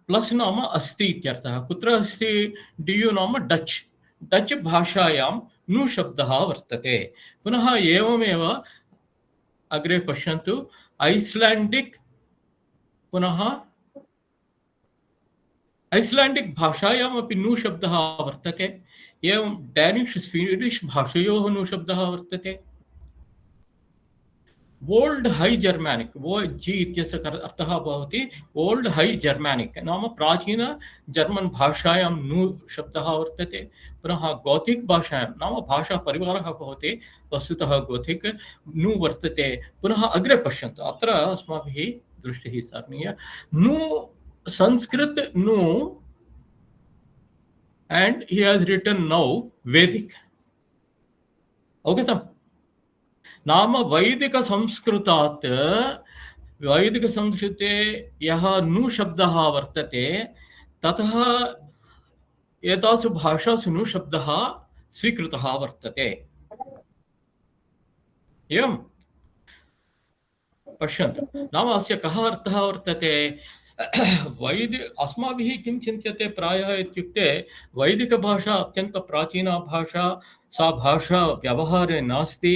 प्लस् नाम अस्ति इत्यर्थः। कुत्र अस्ति? du नाम डच् भाषायां नु शब्दः वर्तते। पुनः एवमेव अग्रे पश्यन्तु, ऐस्लाण्डिक्, पुनः ऐस्लाण्डिक् भाषायामपि नु शब्दः वर्तते। एवं डेनिश् स्वीडिश् भाषयोः नु शब्दः वर्तते। ओल्ड् है जर्मानिक्, OG इत्यस्य अर्थः भवति ओल्ड् है जर्मानिक्, नाम प्राचीन जर्मन् भाषायां नु शब्दः वर्तते। पुनः गोथिक् भाषायां, नाम भाषा परिवारः भवति वस्तुतः गोथिक्, नु वर्तते। पुनः अग्रे पश्यन्तु, अत्र अस्माभिः दृष्टिः सारणीया। नु संस्कृत नु and he has written now Vedic. अवगतम्? नाम वैदिकसंस्कृतात्, वैदिकसंस्कृते यः नु शब्दः वर्तते ततः एतासु भाषासु नु शब्दः स्वीकृतः वर्तते। एवं पश्यन्तु, नाम अस्य कः अर्थः वर्तते? अस्माभिः किं चिन्त्यते प्रायः इत्युक्ते वैदिकभाषा अत्यन्तप्राचीना भाषा, सा भाषा व्यवहारे नास्ति,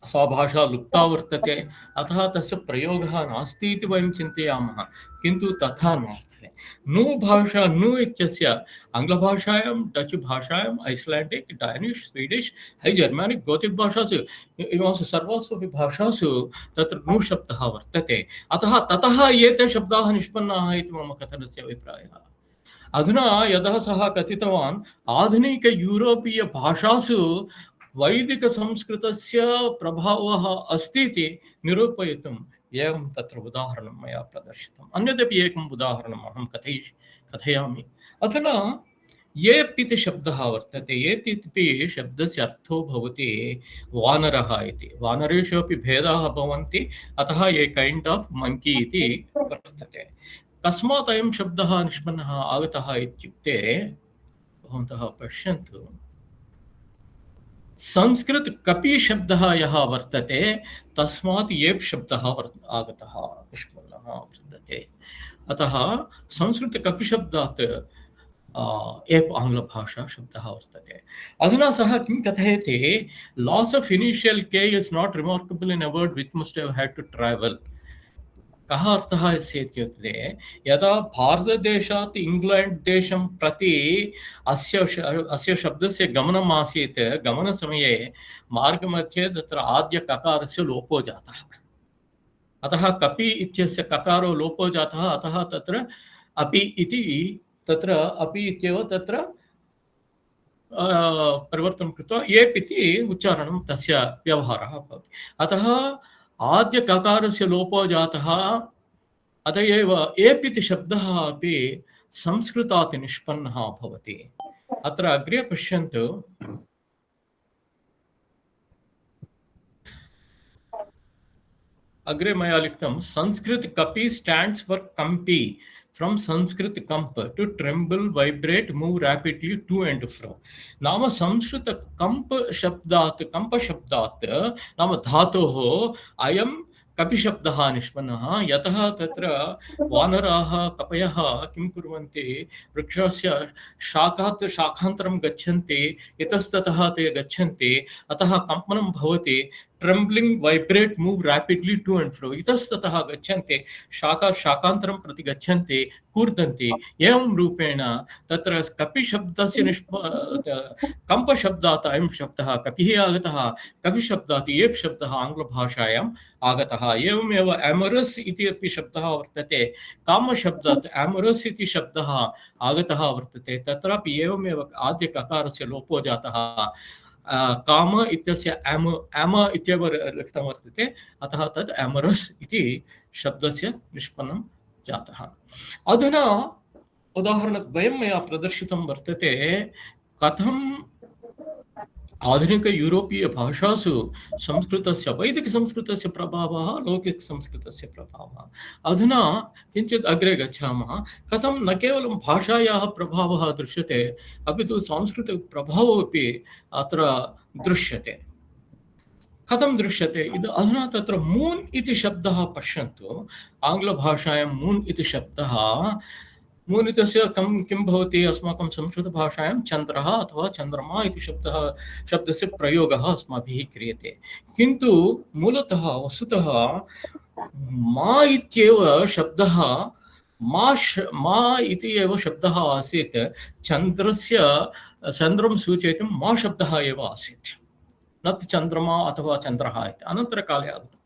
सा भाषा लुप्ता वर्तते, अतः तस्य प्रयोगः नास्ति इति वयं चिन्तयामः। किन्तु तथा नास्ति। नु भाषा, नु इत्यस्य आङ्ग्लभाषायां, डच् भाषायां, ऐस्लाण्डिक्, डैनिश्, स्वीडिश्, है जर्मानिक्, गोथिक् भाषासु, इमासु सर्वासु अपि भाषासु तत्र नु शब्दः वर्तते। अतः ततः एते शब्दाः निष्पन्नाः इति मम कथनस्य अभिप्रायः। अधुना यदा सः कथितवान् आधुनिक यूरोपीय भाषासु वैदिकसंस्कृतस्य प्रभावः अस्ति इति निरूपयितुम् एवं तत्र उदाहरणं मया प्रदर्शितम्। अन्यदपि एकम् उदाहरणम् अहं कथयामि। अधुना येप् इति शब्दः वर्तते। येत् इति शब्दस्य अर्थो भवति वानरः इति। वानरेषु अपि भेदाः भवन्ति, अतः ये कैण्ड् आफ् मङ्की इति वर्तते। कस्मात् अयं शब्दः निष्पन्नः आगतः इत्युक्ते, भवन्तः पश्यन्तु, संस्कृत कपि शब्दः यः वर्तते तस्मात् येप् शब्दः आगतः, निष्पन्नः वर्तते। अतः संस्कृत कपि शब्दात् एप् आङ्ग्लभाषा शब्दः वर्तते। अधुना सः किं कथयति? Loss of initial K is not remarkable in a word which must have had to travel. कः अर्थः अस्य इत्युक्ते, यदा भारतदेशात् इंग्लैंड देशं प्रति अस्य शब्दस्य गमनम् आसीत्, गमनसमये मार्गमध्ये तत्र आद्य ककारस्य लोपो जातः। अतः कपि इत्यस्य ककारो लोपो जातः, अतः तत्र अपि इति, तत्र अपि इत्येव तत्र परिवर्तनं कृत्वा एप् इति उच्चारणं तस्य व्यवहारः भवति। अतः आद्यककारस्य लोपो जातः, अत एव एप् इति शब्दः अपि संस्कृतात् निष्पन्नः भवति। अत्र अग्रे पश्यन्तु, अग्रे मया लिखितं Sanskrit kapi stands for kampi from Sanskrit kamp to tremble vibrate move rapidly to and fro. नाम संस्कृत कंप शब्दात् नाम धातोः अयं कपि शब्दः निष्पन्नः। यतः तत्र वानराः कपयः किं कुर्वन्ति, वृक्षस्य शाखात् शाखान्तरं गच्छन्ति, इतस्ततः ते गच्छन्ति, अतः कम्पनं भवति। Trembling vibrate move rapidly to and fro, इतस्ततः गच्छन्ति, शाखान्तरं प्रति गच्छन्ति, कूर्दन्ति। एवं रूपेण तत्र कपि शब्दस्य कंप शब्दात् अयं शब्दः कपिः आगतः, कपि शब्दात् एप् शब्दः आङ्ग्लभाषायाम् आगतः। एवमेव एमरस् इति अपि शब्दः वर्तते, काम शब्दात् एमरस् इति शब्दः आगतः वर्तते। तत्रापि एवमेव आद्यककारस्य लोपो जातः, काम इत्यस्य एम इत्येव लिखितं वर्तते, अतः तद् एमरस् इति शब्दस्य निष्पन्नं जातः। अधुना उदाहरणद्वयं मया प्रदर्शितं वर्तते, कथं आधुनिक यूरोपीय भाषासु संस्कृतस्य वैदिकसंस्कृतस्य प्रभावः, लौकिकसंस्कृतस्य प्रभावः। अधुना किञ्चित् अग्रे गच्छामः, कथं न केवलं भाषायाः प्रभावः दृश्यते, अपि तु सांस्कृतिकप्रभावः अपि अत्र दृश्यते। कथं दृश्यते अधुना तत्र मून् इति शब्दः पश्यन्तु, आङ्ग्लभाषायां मून् इति शब्दः, मून् इत्यस्य किं भवति, अस्माकं संस्कृतभाषायां चन्द्रः अथवा चन्द्रमा इति शब्दस्य प्रयोगः अस्माभिः क्रियते। किन्तु मूलतः वस्तुतः मा इत्येव शब्दः, मा इति एव शब्दः आसीत्, चन्द्रं सूचयितुं मा शब्दः एव आसीत्, न चन्द्रमा अथवा चन्द्रः इति अनन्तरकाले आगतम्।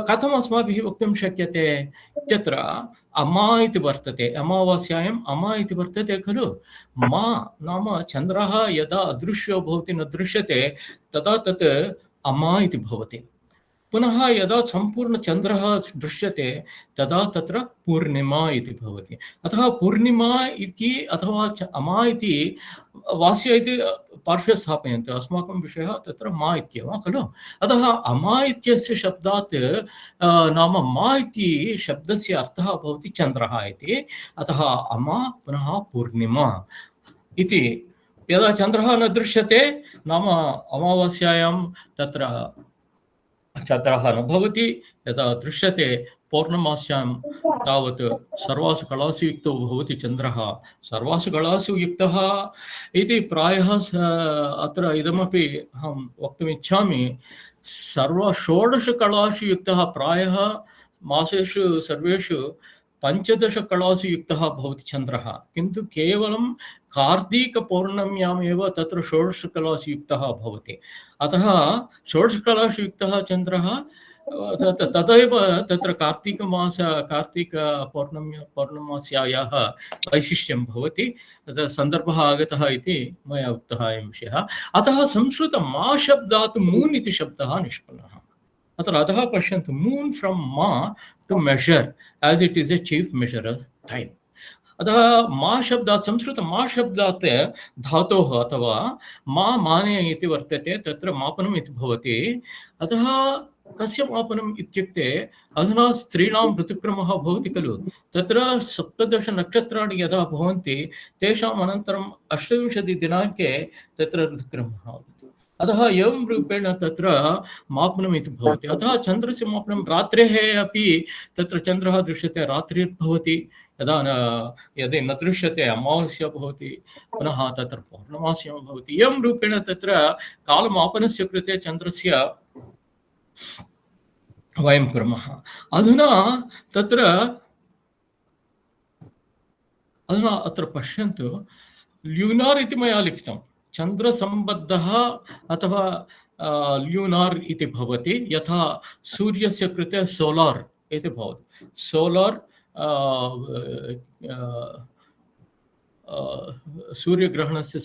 कथम् अस्माभिः वक्तुं शक्यते, इत्यत्र अमा इति वर्तते, अमावास्यायाम् अमा इति वर्तते खलु। मा नाम चन्द्रः यदा अदृश्यो भवति, न दृश्यते, तदा तत् अमा इति भवति। पुनः यदा सम्पूर्णचन्द्रः दृश्यते तदा तत्र पूर्णिमा इति भवति। अतः पूर्णिमा इति अथवा अमा इति वास्य इति पार्श्वे स्थापयन्तु, अस्माकं विषयः तत्र मा इत्येव खलु। अतः अमा इत्यस्य शब्दात् नाम मा इति शब्दस्य अर्थः भवति चन्द्रः इति। अतः अमा पुनः पूर्णिमा इति। यदा चन्द्रः न दृश्यते नाम अमावास्यायां तत्र चन्द्रः न भवति, यदा दृश्यते पौर्णमास्यां तावत् सर्वासु कलासु युक्तो भवति चन्द्रः, सर्वासु कलासु युक्तः इति प्रायः अत्र इदमपि अहं वक्तुमिच्छामि, षोडशकलासु युक्तः प्रायः मासेषु सर्वेषु 15 कलासु युक्तः भवति चन्द्रः, किन्तु केवलं कार्तीकपौर्णम्यामेव तत्र 16 कलासु युक्तः भवति। अतः 16 कलासु युक्तः चन्द्रः तदैव तत्र पौर्णमास्यायाः वैशिष्ट्यं भवति, तत्र सन्दर्भः आगतः इति मया उक्तः अयं विषयः। अतः संस्कृत मा शब्दात् मून् इति शब्दः निष्पन्नः। अत्र अतः पश्यन्तु, moon from ma to measure as it is a chief measure of time. अतः मा शब्दात्, संस्कृत मा शब्दात् धातोः अथवा मा माने इति वर्तते, तत्र मापनम् इति भवति। अतः कस्य मापनम् इत्युक्ते, अधुना स्त्रीणां ऋतुक्रमः भवति खलु, तत्र 17 नक्षत्राणि यदा भवन्ति तेषाम् अनन्तरम् 28 दिनाङ्के तत्र ऋतुक्रमः। अतः एवं रूपेण तत्र मापनम् इति भवति। अतः चन्द्रस्य मापनं रात्रेः अपि तत्र चन्द्रः दृश्यते रात्रिर्भवति, यदि न दृश्यते अमावास्या भवति, पुनः तत्र पौर्णमास्यां भवति। एवं रूपेण तत्र कालमापनस्य कृते चन्द्रस्य वयं कुर्मः। अधुना अत्र पश्यन्तु, ल्यूनार् इति मया लिखितं, चन्द्रसम्बद्धः अथवा ल्यूनार् इति भवति। यथा सूर्यस्य कृते सोलार् इति भवति। सोलार् सूर्यग्रहणस्य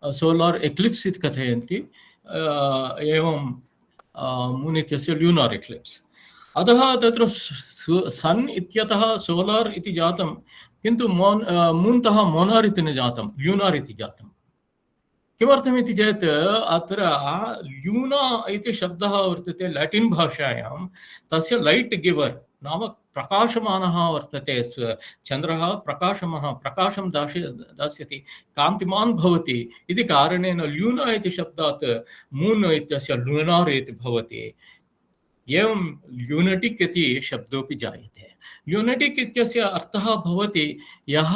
सोलार् एक्लिप्स् इति कथयन्ति, एवं मून् इत्यस्य ल्यूनार् एक्लिप्स्। अतः तत्र सन् इत्यतः सोलार् इति जातं, किन्तु मून्तः मोनार् इति न जातं, ल्यूनार् इति जातं। किमर्थमिति चेत् अत्र ल्यूना इति शब्दः वर्तते लाटिन् भाषायां, तस्य लैट् गिवर् नाम प्रकाशमानः वर्तते। चन्द्रः प्रकाशं दास्यति, कान्तिमान् भवति इति कारणेन ल्यूना इति शब्दात् मून् इत्यस्य ल्यूनार् इति भवति। एवं ल्यूनटिक् इति शब्दोऽपि जायते। ल्यूनटिक् इत्यस्य अर्थः भवति यः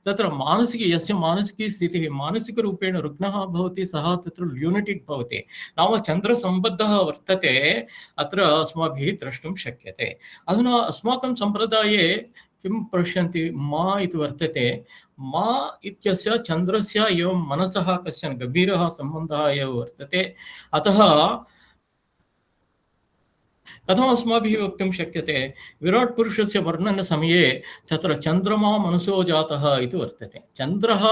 तत्र यस्य मानसिकी स्थितिः मानसिकरूपेण रुग्णः भवति, सः तत्र ल्यूनटिक् भवति, नाम चन्द्रसम्बद्धः वर्तते। अत्र अस्माभिः द्रष्टुं शक्यते। अधुना अस्माकं सम्प्रदाये किं पश्यन्ति, मा इति वर्तते। मा इत्यस्य चन्द्रस्य एवं मनसः कश्चन गभीरः सम्बन्धः एव वर्तते। अतः कथम् अस्माभिः वक्तुं शक्यते, विराट् पुरुषस्य वर्णनसमये तत्र चन्द्रमा मनसो जातः इति वर्तते। चन्द्रः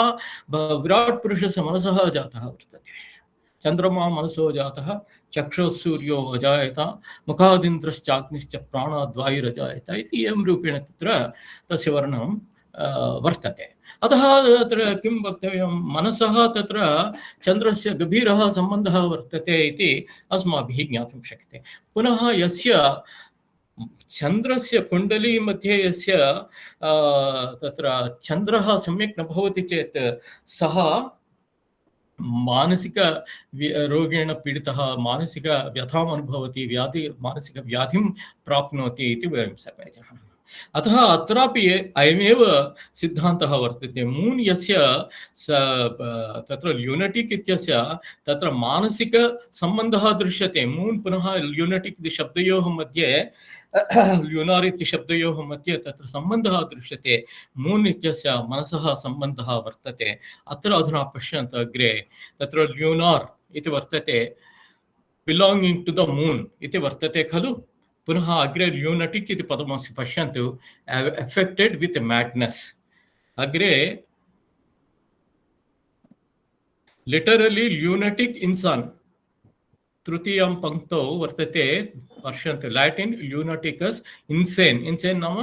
विराट् पुरुषस्य मनसः जातः वर्तते। चन्द्रमा मनसो जातः, चक्षुः सूर्यो अजायत, मुखादिन्द्रश्चाग्निश्च प्राणाद्वायुरजायत इति एवं रूपेण तत्र तस्य वर्णनं वर्तते। अतः तत्र किं वक्तव्यं, मनसः तत्र चन्द्रस्य गभीरः सम्बन्धः वर्तते इति अस्माभिः ज्ञातुं शक्यते। पुनः यस्य चन्द्रस्य कुण्डली मध्ये यस्य तत्र चन्द्रः सम्यक् न भवति चेत् सः मानसिक रोगेण पीडितः, मानसिक व्यथाम् अनुभवति, मानसिकव्याधिं प्राप्नोति इति वयं सर्वे जानीमः। अतः अत्रापि अयमेव सिद्धान्तः वर्तते। मून् यस्य तत्र ल्यूनटिक् इत्यस्य तत्र मानसिकसम्बन्धः दृश्यते। मून् पुनः ल्यूनटिक् इति शब्दयोः मध्ये, ल्यूनार् इति शब्दयोः मध्ये तत्र सम्बन्धः दृश्यते। मून् इत्यस्य मनसः सम्बन्धः वर्तते। अत्र अधुना पश्यन्तु, अग्रे तत्र ल्यूनार् इति वर्तते, बिलाङ्गिङ्ग् टु द मून् इति वर्तते खलु। पुनः अग्रे ल्यूनटिक् इति पदमस्ति, पश्यन्तु, अफेक्टेड् वित् मैड्नेस्। अग्रे लिटरली ल्यूनटिक् इन्सान् तृतीयं पंक्तौ वर्तते, पश्यन्तु, लैटिन ल्यूनाटिकस इंसेन। इंसेन नाम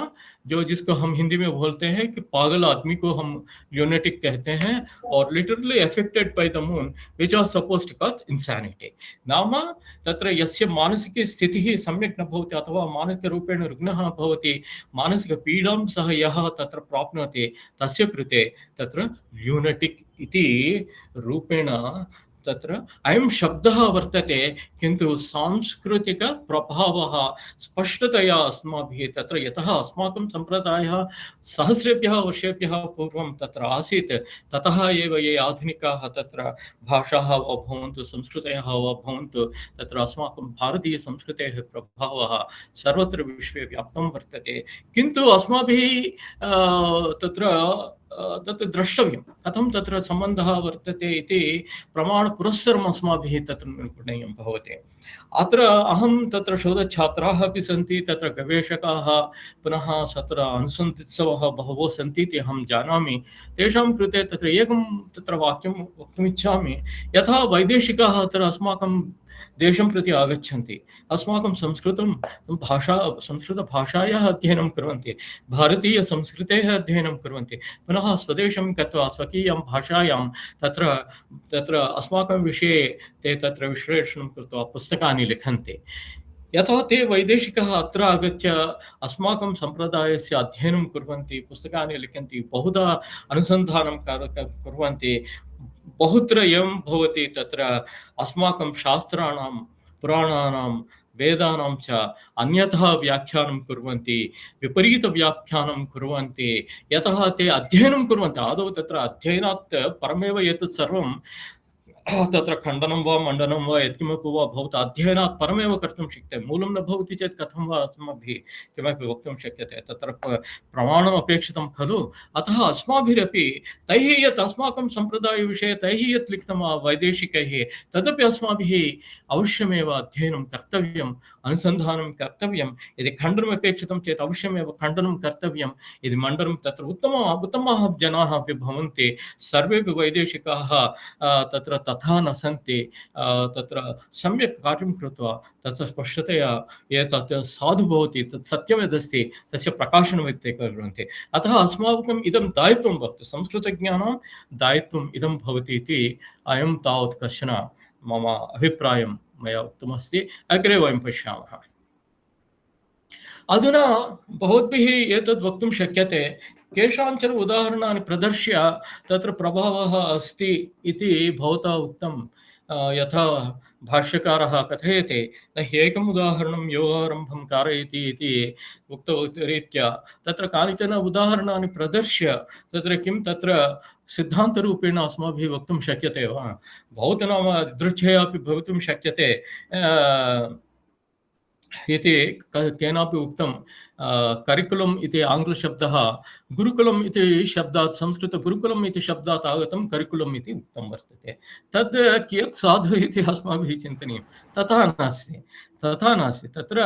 जो जिसको हम हिंदी में बोलते हैं कि पागल आदमी को हम ल्यूनेटिक कहते हैं, और literally affected by the moon which are supposed to cause insanity. नाम तत्र यस्य मानसिक स्थितिः सम्यक् न भवति अथवा मानसिक रूपेण रुग्णः भवति, मानसिक पीडां सः यः तत्र प्राप्नोति तस्य कृते तत्र ल्यूनेटिक इति रूपेण तत्र अयं शब्दः वर्तते। किन्तु सांस्कृतिक प्रभावः स्पष्टतया अस्माभिः तत्र, यतः अस्माकं सम्प्रदायः सहस्रेभ्यः वर्षेभ्यः पूर्वं तत्र आसीत्, ततः एव ये आधुनिकाः तत्र भाषाः वा भवन्तु, संस्कृतयः वा भवन्तु, तत्र अस्माकं भारतीयसंस्कृतेः प्रभावः सर्वत्र विश्वे व्याप्तं वर्तते। किन्तु अस्माभिः तत्र तत् द्रष्टव्यं, कथं तत्र सम्बन्धः वर्तते इति प्रमाणपुरस्सरम् अस्माभिः तत्र निर्णयं भवति। अत्र अहं तत्र शोधच्छात्राः अपि सन्ति, तत्र गवेषकाः, पुनः तत्र अनुसन्धित्सवः बहवो सन्ति इति अहं जानामि। तेषां कृते तत्र एकं तत्र वाक्यं वक्तुमिच्छामि। यथा वैदेशिकाः अत्र अस्माकं देशं प्रति आगच्छन्ति, अस्माकं संस्कृतभाषायाः अध्ययनं कुर्वन्ति, भारतीयसंस्कृतेः अध्ययनं कुर्वन्ति, पुनः स्वदेशं गत्वा स्वकीयां भाषायां तत्र अस्माकं विषये ते तत्र विश्लेषणं कृत्वा पुस्तकानि लिखन्ति। यथा ते वैदेशिकः अत्र आगत्य अस्माकं सम्प्रदायस्य अध्ययनं कुर्वन्ति, पुस्तकानि लिखन्ति, बहुधा अनुसन्धानं कुर्वन्ति, बहुत्र एवं भवति, तत्र अस्माकं शास्त्राणां, पुराणानां, वेदानां च अन्यथा व्याख्यानं कुर्वन्ति, विपरीतव्याख्यानं कुर्वन्ति। यतः ते अध्ययनं कुर्वन्ति, आदौ तत्र अध्ययनात् परमेव एतत् सर्वं तत्र खण्डनं वा मण्डनं वा यत्किमपि वा भवतु अध्ययनात् परमेव कर्तुं शक्यते। मूलं न भवति चेत् कथं वा अस्माभिः किमपि वक्तुं शक्यते? तत्र प्रमाणम् अपेक्षितं खलु? अतः अस्माभिरपि तैः यत् अस्माकं सम्प्रदायविषये तैः यत् लिखितं वैदेशिकैः तदपि अस्माभिः अवश्यमेव अध्ययनं कर्तव्यम्, अनुसन्धानं कर्तव्यं। यदि खण्डनम् अपेक्षितं चेत् अवश्यमेव खण्डनं कर्तव्यं। यदि मण्डनं तत्र उत्तमाः जनाः अपि भवन्ति, सर्वेपि वैदेशिकाः तत्र तथा न सन्ति, तत्र सम्यक् कार्यं कृत्वा तत्र स्पष्टतया एतत् साधु भवति, तत् सत्यमेदस्ति, तस्य प्रकाशनमिति कुर्वन्ति। अतः अस्माकम् इदं दायित्वं भवति, संस्कृतज्ञानां दायित्वम् इदं भवति इति अयं तावत् कश्चन मम अभिप्रायं मया उक्तमस्ति। अग्रे वयं पश्यामः। अधुना भवद्भिः एतद् वक्तुं शक्यते, केषाञ्चन उदाहरणानि प्रदर्श्य तत्र प्रभावः अस्ति इति भवता उक्तं। यथा भाष्यकारः कथयति, न ह्येकम् उदाहरणं योगारम्भं कारयति इति उक्तरीत्या तत्र कानिचन उदाहरणानि प्रदर्श्य तत्र किं तत्र सिद्धान्तरूपेण अस्माभिः वक्तुं शक्यते वा? भवतु नाम दृच्छया अपि भवितुं शक्यते इति केनापि उक्तं। करिकुलम् इति आङ्ग्लशब्दः गुरुकुलम् इति शब्दात्, संस्कृतगुरुकुलम् इति शब्दात् आगतं करिकुलम् इति उक्तं वर्तते। तद् कियत् साधु इति अस्माभिः चिन्तनीयं। तथा नास्ति। तत्र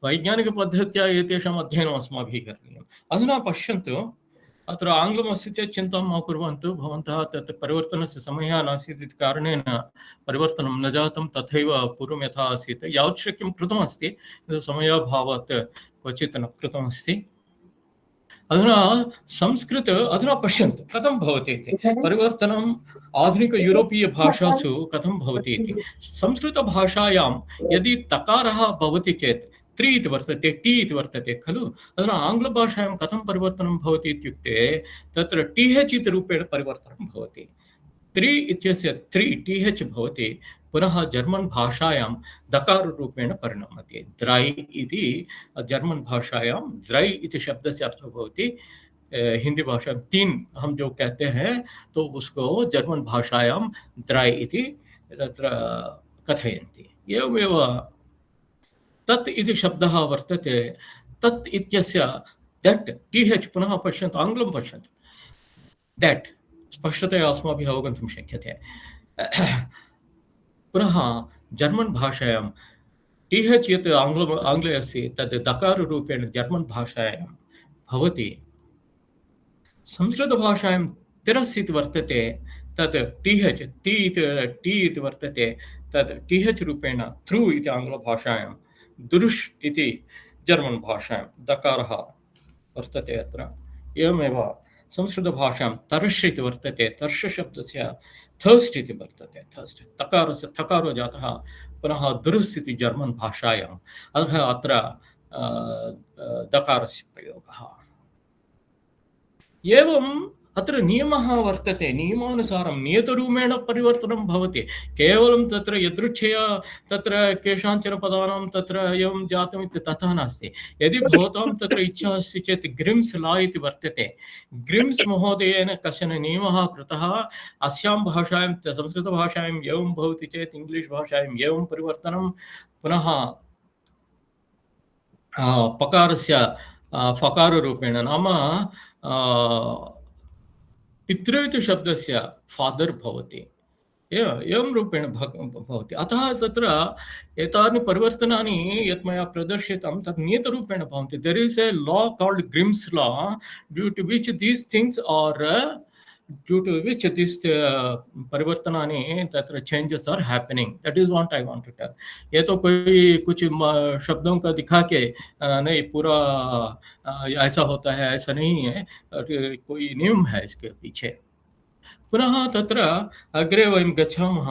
वैज्ञानिकपद्धत्या एतेषाम् अध्ययनम् अस्माभिः करणीयम्। अधुना पश्यन्तु, अत्र आङ्ग्लम् अस्ति चेत् चिन्तां मा कुर्वन्तु। भवन्तः तत् परिवर्तनस्य समयः नासीत् इति कारणेन परिवर्तनं न जातं, तथैव पूर्वं यथा आसीत् यावत् शक्यं कृतमस्ति, समयाभावात् क्वचित् न कृतमस्ति। अधुना अधुना पश्यन्तु कथं भवति इति। परिवर्तनम् आधुनिक यूरोपीयभाषासु कथं भवति इति। संस्कृतभाषायां यदि तकारः भवति चेत् त्रि इति वर्तते, टी इति वर्तते खलु। अधुना आङ्ग्लभाषायां कथं परिवर्तनं भवति इत्युक्ते तत्र टीएच् इति रूपेण परिवर्तनं भवति। त्रि इत्यस्य त्रि टीएच् भवति, पुनः जर्मन् भाषायां दकाररूपेण परिणमति। द्रै इति जर्मन भाषायां द्रै इति शब्दस्य अर्थः भवति। हिंदी भाषा तीन हम जो कहते हैं तो उसको जर्मन भाषायां द्रै इति तत्र कथयन्ति। एवमेव तत् इति शब्दः वर्तते। तत् इत्यस्य दट् टीएच् पुनः पश्यन्तु, आङ्ग्लं पश्यन्तु, दट् स्पष्टतया अस्माभिः अवगन्तुं शक्यते। पुनः जर्मन भाषायां टीएच् यत् आङ्ग्ले अस्ति तद् दकाररूपेण जर्मन भाषायां भवति। संस्कृतभाषायां तिरस् इति वर्तते, तत् टीएच् टी इति वर्तते, तत् टीएच् रूपेण थ्रू इति आङ्ग्लभाषायां, दुरुष् इति जर्मन भाषायां दकारः वर्तते अत्र। एवमेव संस्कृतभाषां तर्ष् इति वर्तते, तर्ष शब्दस्य थर्स्ट् इति वर्तते, थर्स्ट् तकारस्य थकारो जातः, पुनः दुरुस् इति जर्मन भाषायाम्, अतः अत्र दकारस्य प्रयोगः। एवम् अत्र नियमः वर्तते, नियमानुसारं नियतरूपेण परिवर्तनं भवति। केवलं तत्र यदृच्छया तत्र केषाञ्चन पदानां तत्र एवं जातम् इति तथा नास्ति। यदि भवतां तत्र इच्छा अस्ति चेत् ग्रिम्स् लॉ इति वर्तते। ग्रिम्स् महोदयेन कश्चन नियमः कृतः, अस्यां भाषायां संस्कृतभाषायाम् एवं भवति चेत् इंग्लिश् भाषायाम् एवं परिवर्तनं, पुनः पकारस्य फकाररूपेण नाम पितृ इति शब्दस्य फादर् भवति, एवं रूपेण भवति। अतः तत्र एतानि परिवर्तनानि यत् मया प्रदर्शितं तत् नियतरूपेण भवन्ति। There is a law called Grimm's law, due to which these things are due to which this परिवर्तनानि तत्र changes are happening. That is what I want to tell. ये तो कोई कुछ शब्दों का दिखा के नहीं पूरा ऐसा होता है, ऐसा नहीं है, कोई नियम है इसके पीछे। पुनः तत्र अग्रे वयं गच्छामः।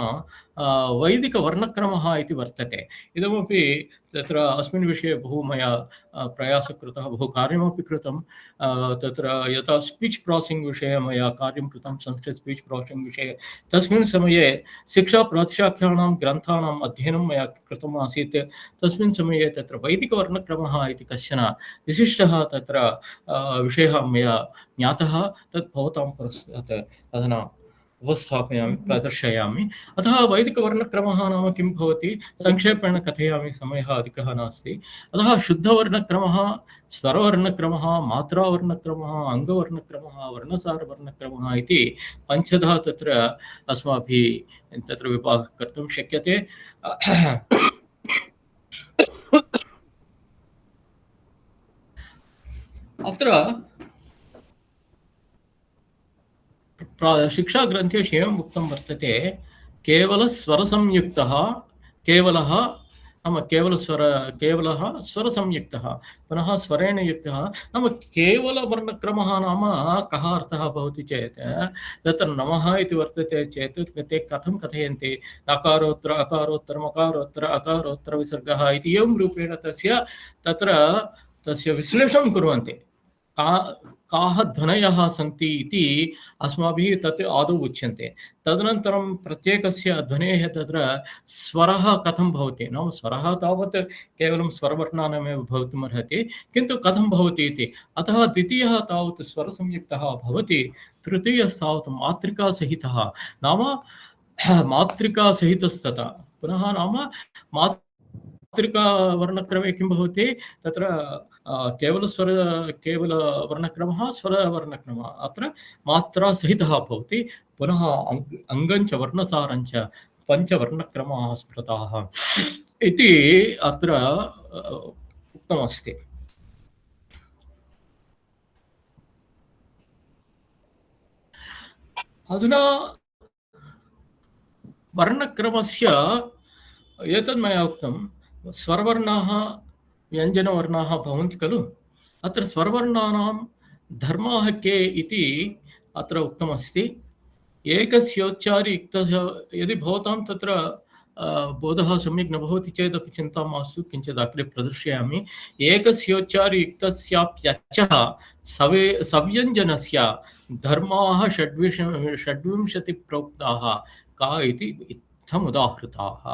वैदिकवर्णक्रमः इति वर्तते। इदमपि तत्र अस्मिन् विषये बहु मया प्रयासः कृतः, बहु कार्यमपि कृतं। तत्र यथा स्पीच् प्रोसेसिङ्ग् विषये मया कार्यं कृतं, संस्कृत स्पीच् प्रोसेसिङ्ग् विषये। तस्मिन् समये शिक्षाप्रातिशाख्यानां ग्रन्थानाम् अध्ययनं मया कृतम् आसीत्। तस्मिन् समये तत्र वैदिकवर्णक्रमः इति कश्चन विशिष्टः तत्र विषयः मया ज्ञातः। तत् भवतां पुरस्तात् अधुना उपस्थापयामि, प्रदर्शयामि। अतः वैदिकवर्णक्रमः नाम किं भवति संक्षेपेण कथयामि, समयः अधिकः नास्ति। अतः शुद्धवर्णक्रमः, स्वरवर्णक्रमः, मात्रावर्णक्रमः, अङ्गवर्णक्रमः, वर्णसारवर्णक्रमः इति पञ्चधा तत्र अस्माभिः तत्र विभागः कर्तुं शक्यते। अत्र शिक्षाग्रन्थेषु एवम् उक्तं वर्तते, केवलस्वरसंयुक्तः, केवलः नाम केवलः स्वरसंयुक्तः, पुनः स्वरेण युक्तः। नाम केवलवर्णक्रमः नाम कः अर्थः भवति चेत्, तत्र नमः इति वर्तते चेत् ते कथं कथयन्ति, अकारोत्तर अकारोत्तर मकारोत्तर अकारोत्तर विसर्गः इति एवं रूपेण तस्य विश्लेषणं कुर्वन्ति। काः ध्वनयः सन्ति इति अस्माभिः तत् आदौ उच्यन्ते। तदनन्तरं प्रत्येकस्य ध्वनेः तत्र स्वरः कथं भवति, नाम स्वरः तावत् केवलं स्वरवर्णानामेव भवितुमर्हति, किन्तु कथं भवति इति। अतः द्वितीयः तावत् स्वरसंयुक्तः भवति, तृतीयस्तावत् मात्रिकासहितः, नाम मात्रिकासहितस्तथा। पुनः नाम मात्रिकावर्णक्रमे किं भवति, तत्र केवलवर्णक्रमः, स्वरवर्णक्रमः, अत्र मात्रा सहितः भवति। पुनः अङ्गञ्च वर्णसारञ्च पञ्चवर्णक्रमाः स्मृताः इति अत्र उक्तमस्ति। अधुना वर्णक्रमस्य एतन् मया उक्तं, स्वरवर्णाः व्यञ्जनवर्णाः भवन्ति खलु। अत्र स्वरवर्णानां धर्माः के इति अत्र उक्तमस्ति। एकस्योच्चारियुक्तः, यदि भवतां तत्र बोधः सम्यक् न भवति चेदपि चिन्ता मास्तु, किञ्चित् अग्रे प्रदर्शयामि। एकस्योच्चारियुक्तस्याप्यचः सव्यञ्जनस्य धर्माः षड्विंशतिः प्रोक्ताः का इति इत्थमुदाहृताः।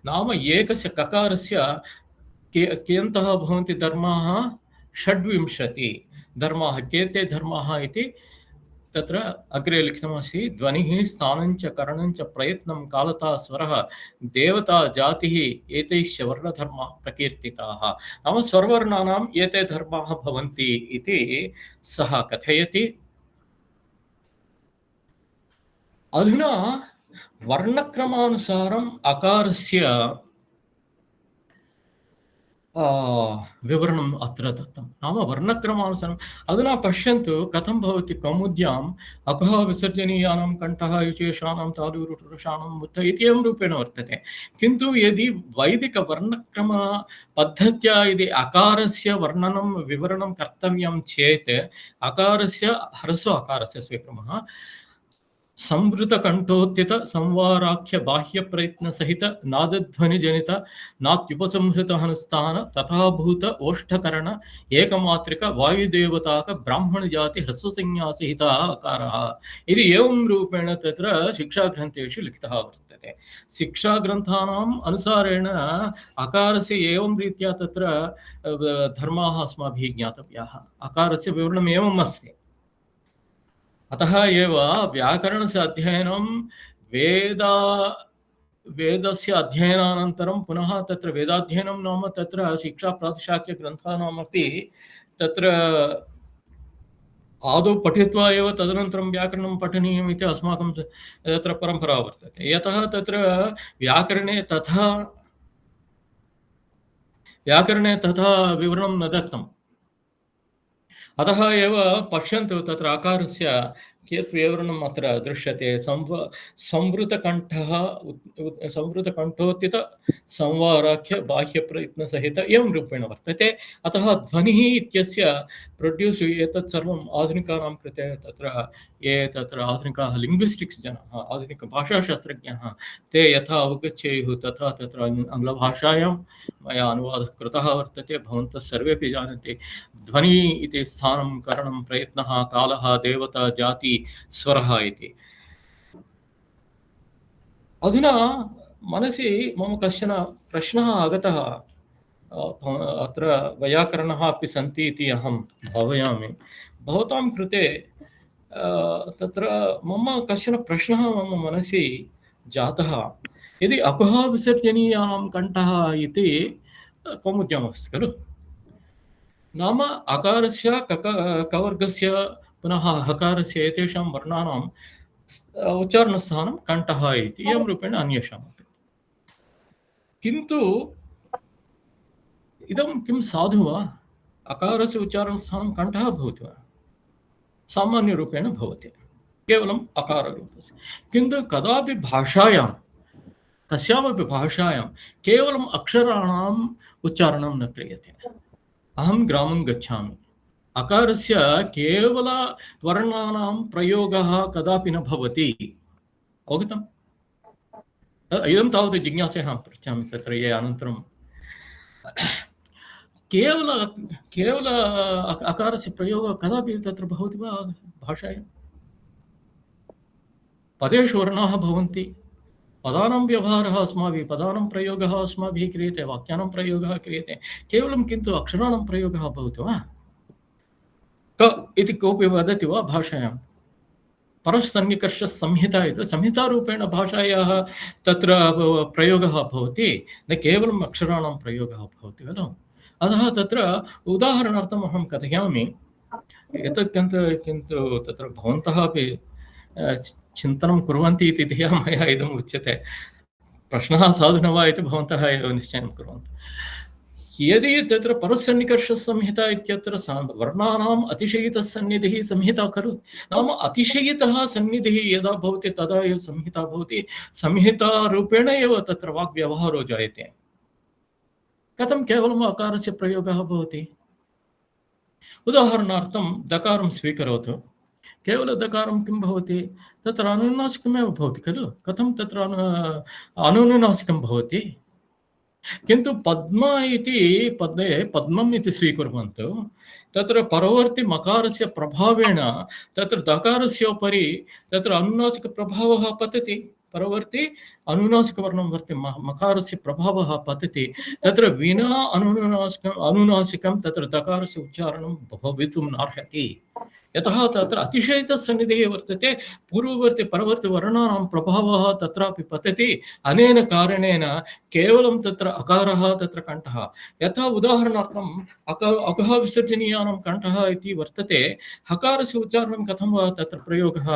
नाम एकस्य ककारस्य कियन्तः भवन्ति धर्माः, 26 धर्माः। के ते धर्माः इति तत्र अग्रे लिखितमस्ति। ध्वनिः, स्थानञ्च करणञ्च प्रयत्नं कालता स्वरः देवता जातिः एतैश्च वर्णधर्माः प्रकीर्तिताः। नाम स्वरवर्णानाम् एते धर्माः भवन्ति इति सः कथयति। अधुना वर्णक्रमानुसारम् अकारस्य विवरणम् अत्र दत्तं। नाम वर्णक्रमानुसारम् अधुना पश्यन्तु कथं भवति। कौमुद्याम् अकः विसर्जनीयानां कण्ठः युचेषाणां तालुरुषाणां मुत्थ इति एवं रूपेण वर्तते। किन्तु यदि वैदिकवर्णक्रमपद्धत्या यदि अकारस्य वर्णनं विवरणं कर्तव्यं चेत्, अकारस्य ह्रस्व अकारस्य स्वीकुर्मः। संवृतकण्ठोत्थित संवाराख्य बाह्य प्रयत्न सहित नादध्वनिजनित नात्युपसंहृत हनुस्थान तथाभूत ओष्ठकरण एकमात्रिक वायुदेवताक ब्राह्मण जाति ह्रस्वसंज्ञा सहित अकारः इति एवं रूपेण तत्र शिक्षाग्रन्थेषु लिखितः वर्तते। शिक्षाग्रन्थानाम् अनुसारेण अकारस्य एवं रीत्या तत्र धर्माः अस्माभिः ज्ञातव्याः। अकारस्य विवरणम् एवम् अस्ति। अतः एव व्याकरणस्य अध्ययनं वेदस्य अध्ययनानन्तरं पुनः तत्र वेदाध्ययनं नाम तत्र शिक्षाप्रातिशाख्यग्रन्थानामपि तत्र आदौ पठित्वा एव तदनन्तरं व्याकरणं पठनीयम् इति अस्माकं तत्र परम्परा वर्तते। यतः तत्र व्याकरणे तथा विवरणं न दत्तम्। अतः एव पश्यन्तु तत्र आकारस्य कियत् विवरणम् अत्र दृश्यते। संवृतकण्ठोत्थित संवाराख्य बाह्यप्रयत्नसहित एवं रूपेण वर्तते। अतः ध्वनिः इत्यस्य प्रोड्यूस् एतत् सर्वम् आधुनिकानां कृते तत्र ये तत्र आधुनिकाः लिङ्ग्विस्टिक्स् जनाः, आधुनिकभाषाशास्त्रज्ञाः, ते यथा अवगच्छेयुः तथा तत्र आङ्ग्लभाषायां मया अनुवादः कृतः वर्तते। भवन्तः सर्वेपि जानन्ति। ध्वनि इति स्थानं, करणं, प्रयत्नः, कालः, देवता, जाति, स्वरः इति। अधुना मनसि मम कश्चन प्रश्नः आगतः। अत्र वैयाकरणाः अपि सन्ति इति अहं भावयामि। भवतां कृते तत्र मम कश्चन प्रश्नः मम मनसि जातः। यदि अकुह विसर्जनीयानां कण्ठः इति कौमुद्यामस्ति खलु, नाम अकारस्य कवर्गस्य पुनः हकारस्य एतेषां वर्णानां उच्चारणस्थानं कण्ठः इति एवं रूपेण अन्येषामपि। किन्तु इदं किं साधु वा? अकारस्य उच्चारणस्थानं कण्ठः भवति वा? सामान्यरूपेण भवति, केवलम् अकाररूपस्य। किन्तु कदापि भाषायां, कस्यामपि भाषायां केवलम् अक्षराणाम् उच्चारणं न क्रियते। अहं ग्रामं गच्छामि, अकारस्य केवलवर्णानां प्रयोगः कदापि न भवति। अवगतम्? इदं तावत् जिज्ञासया पृच्छामि, तत्र ये अनन्तरं केवल अकारस्य प्रयोगः कदापि तत्र भवति वा भाषायां? पदेषु वर्णाः भवन्ति, पदानां व्यवहारः अस्माभिः, पदानां प्रयोगः अस्माभिः क्रियते, वाक्यानां प्रयोगः क्रियते, केवलं किन्तु अक्षराणां प्रयोगः भवति वा? क इति कोऽपि वदति वा भाषायां? परसन्निकर्षसंहिता इति संहितारूपेण भाषायाः तत्र प्रयोगः भवति, न केवलम् अक्षराणां प्रयोगः भवति खलु। अतः तत्र उदाहरणार्थम् अहं कथयामि, एतत् किन्तु तत्र भवन्तः अपि चिन्तनं कुर्वन्ति इति धिया मया इदम् उच्यते। प्रश्नः साधु न वा इति भवन्तः एव निश्चयं कुर्वन्तु। यदि तत्र परसन्निकर्षसंहिता इत्यत्र वर्णानाम् अतिशयितसन्निधिः संहिता खलु, नाम अतिशयितः सन्निधिः यदा भवति तदा एव संहिता भवति, संहितारूपेण एव तत्र वाग्व्यवहारो जायते। कथं केवलम् अकारस्य प्रयोगः भवति? उदाहरणार्थं दकारं स्वीकरोतु, केवलदकारं किं भवति? तत्र अनुनासिकमेव भवति खलु। कथं तत्र अनुनासिकं भवति? किन्तु पद्म इति पदे पद्मम् इति स्वीकुर्वन्तु, तत्र परवर्ति मकारस्य प्रभावेण तत्र दकारस्य उपरि तत्र अनुनासिकप्रभावः पतति, परवर्ति अनुनासिकवर्णं वर्ति मकारस्य प्रभावः पतति। तत्र विना अनुनासिकं तत्र दकारस्य उच्चारणं भवितुं नार्हति, यतः तत्र अतिशयितसन्निधिः वर्तते, पूर्ववर्ति परवर्ति वर्णानां प्रभावः तत्रापि पतति। अनेन कारणेन केवलं तत्र अकारः तत्र कण्ठः। यथा उदाहरणार्थम् अकः विसर्जनीयानां कण्ठः इति वर्तते, हकारस्य उच्चारणं कथं वा तत्र प्रयोगः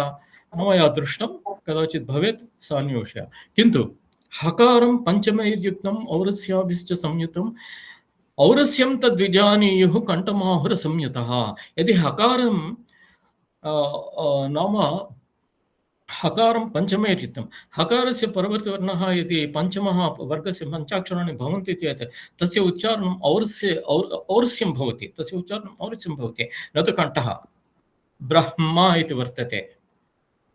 न मया दृष्टं, कदाचित् भवेत् सा अन्यविषयः। किन्तु हकारं पञ्चमैर्युक्तम् औरस्याभिश्च संयुतम् औरस्यं तद्विजानीयुः कण्ठमाहुरसंयुतः। यदि हकारं नाम हकारं पञ्चमैर्युक्तं, हकारस्य परवर्तिवर्णः यदि पञ्चमः वर्गस्य पञ्चाक्षराणि भवन्ति चेत् तस्य उच्चारणम् औरस्यं भवति, तस्य उच्चारणम् औरस्यं भवति, न तु कण्ठः। ब्रह्मा इति वर्तते,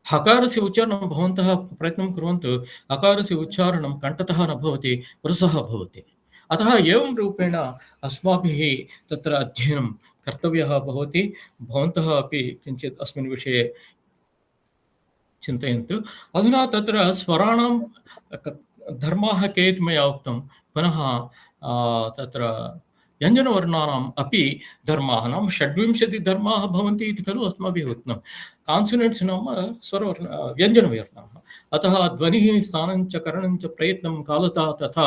हकारस्य उच्चारणं भवन्तः प्रयत्नं कुर्वन्तु, हकारस्य उच्चारणं कण्ठतः न भवति, पुरसः भवति। अतः एवं रूपेण अस्माभिः तत्र अध्ययनं कर्तव्यः भवति। भवन्तः अपि किञ्चित् अस्मिन् विषये चिन्तयन्तु। अधुना तत्र स्वराणां धर्माः के इति मया उक्तं, पुनः तत्र व्यञ्जनवर्णानाम् अपि धर्माः, नाम 26 धर्माः भवन्ति इति खलु अस्माभिः उक्तं। कान्सोनेण्ट्स् नाम व्यञ्जनवर्णाः। अतः ध्वनिः स्थानं च करणं च प्रयत्नं कालता तथा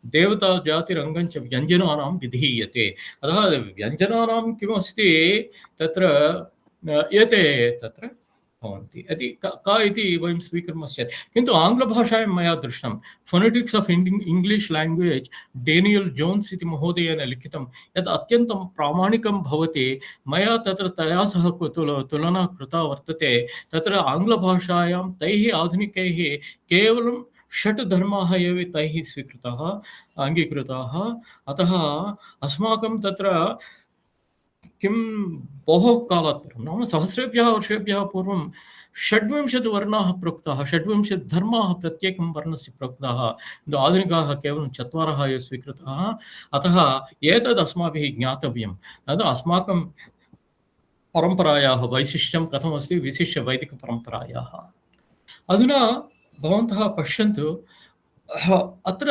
देवता जातिरङ्गं च व्यञ्जनानां विधीयते। अतः व्यञ्जनानां किमस्ति तत्र एते तत्र भवन्ति। यदि का इति वयं स्वीकुर्मश्चेत्, किन्तु आङ्ग्लभाषायां मया दृष्टं phonetics of English language Daniel Jones इति महोदयेन लिखितं, यत् अत्यन्तं प्रामाणिकं भवति। मया तत्र तया सह तुलना कृता वर्तते। तत्र आङ्ग्लभाषायां तैः आधुनिकैः केवलं 6 धर्माः एव तैः स्वीकृताः, अङ्गीकृताः। अतः अस्माकं तत्र किं बहु कालात् पूर्वं, नाम सहस्रेभ्यः वर्षेभ्यः पूर्वं 26 वर्णाः प्रोक्ताः, 26 धर्माः प्रत्येकं वर्णस्य प्रोक्ताः। किन्तु आधुनिकाः केवलं 4 एव स्वीकृताः। अतः एतद् अस्माभिः ज्ञातव्यं। तद् अस्माकं परम्परायाः वैशिष्ट्यं कथमस्ति, विशिष्य वैदिकपरम्परायाः। अधुना भवन्तः पश्यन्तु, अत्र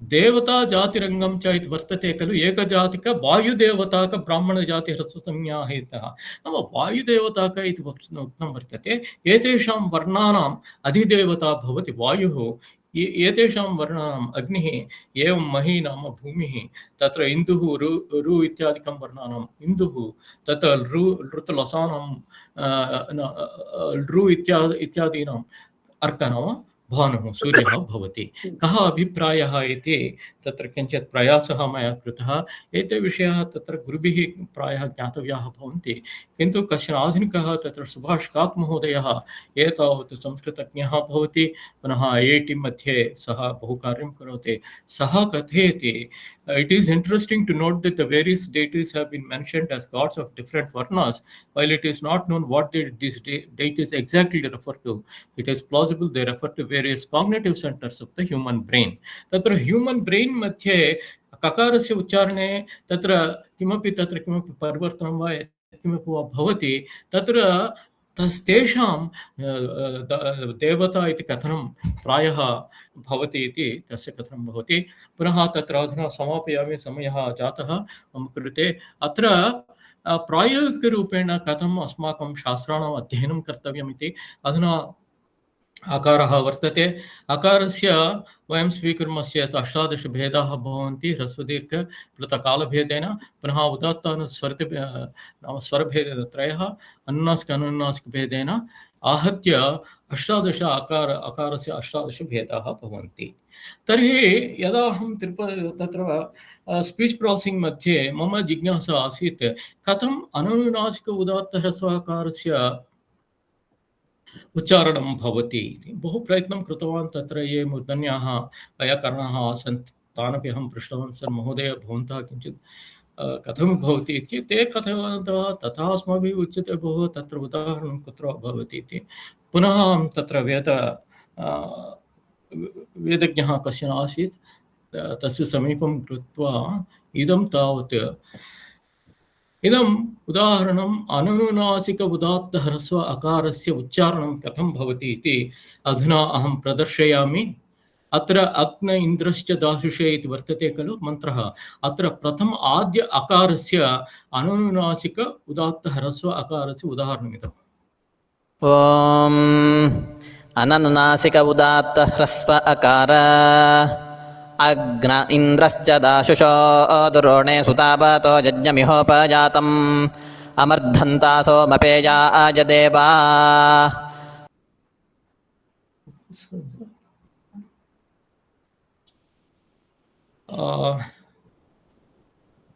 देवता जातिरङ्गं च इति वर्तते खलु एकजातिक वायुदेवताक ब्राह्मणजातिह्रस्वसंज्ञाहेतः नाम वायुदेवताक इति उक्तं वर्तते एतेषां वर्णानाम् अधिदेवता भवति वायुः एतेषां वर्णानाम् अग्निः एवं मही नाम भूमिः तत्र इन्दुः रु इत्यादिकं वर्णानाम् इन्दुः तत्र लृत् लसानां लृ इत्यादीनाम् अर्क नाम भानुः सूर्यः भवति कः अभिप्रायः इति तत्र किञ्चित् प्रयासः मया कृतः एते विषयाः तत्र गुरुभिः प्रायः ज्ञातव्याः भवन्ति किन्तु कश्चन आधुनिकः तत्र सुभाष काक् महोदयः एतावत् संस्कृतज्ञः भवति पुनः IIT मध्ये सः बहु कार्यं करोति सः कथयति it is interesting to note that the various deities have been mentioned as gods of different varnas while it is not known what these deities exactly refer to it is plausible they refer to various cognitive centers of the human brain तत्र human brain मध्ये ककारस्य उच्चारणे तत्र किमपि परिवर्तनं वा किमपि वा भवति तत्र तेषां देवता इति कथनं प्रायः भवति इति तस्य कथनं भवति पुनः तत्र अधुना समापयामि समयः जातः मम कृते अत्र प्रायोगिकरूपेण कथम् अस्माकं शास्त्राणाम् अध्ययनं कर्तव्यम् इति अधुना आकारः वर्तते आकारस्य वयं स्वीकुर्मश्चेत् 18 भेदाः भवन्ति ह्रस्वदीर्घ प्लुतकालभेदेन पुनः उदात्तानुस्वरति नाम स्वरभेदेन त्रयः अनुनासिक अनुनासिकभेदेन आहत्य 18 अकारस्य 18 भेदाः भवन्ति तर्हि यदा अहं तत्र स्पीच् प्रोसेसिङ्ग् मध्ये मम जिज्ञासा आसीत् कथम् अनुनासिक उदात्तह्रस्वाकारस्य उच्चारणं भवति इति बहु प्रयत्नं कृतवान् तत्र ये मूर्धन्याः वैयाकरणाः आसन् तानपि अहं पृष्टवान् सर् महोदय भवन्तः किञ्चित् कथं भवति इति ते कथयन्तः तथा अस्माभिः उच्यते भोः तत्र उदाहरणं कुत्र भवति इति पुनः तत्र वेदज्ञः कश्चन आसीत् तस्य समीपं कृत्वा इदं तावत् इदम् उदाहरणम् अनुनासिक उदात्त ह्रस्व अकारस्य उच्चारणं कथं भवति इति अधुना अहं प्रदर्शयामि अत्र अग्न इन्द्रश्च दाशुषे इति वर्तते खलु मन्त्रः अत्र प्रथम आद्य अकारस्य अनुनासिक उदात्त ह्रस्व अकारस्य उदाहरणमिदम् ॐ अननुनासिक उदात्त ह्रस्व अकार अग्न इन्द्रश्च दाशुषो दुरोणे सुतापतो यज्ञमिहोपजातम् अमर्धन्ता सोमपेयाय देवा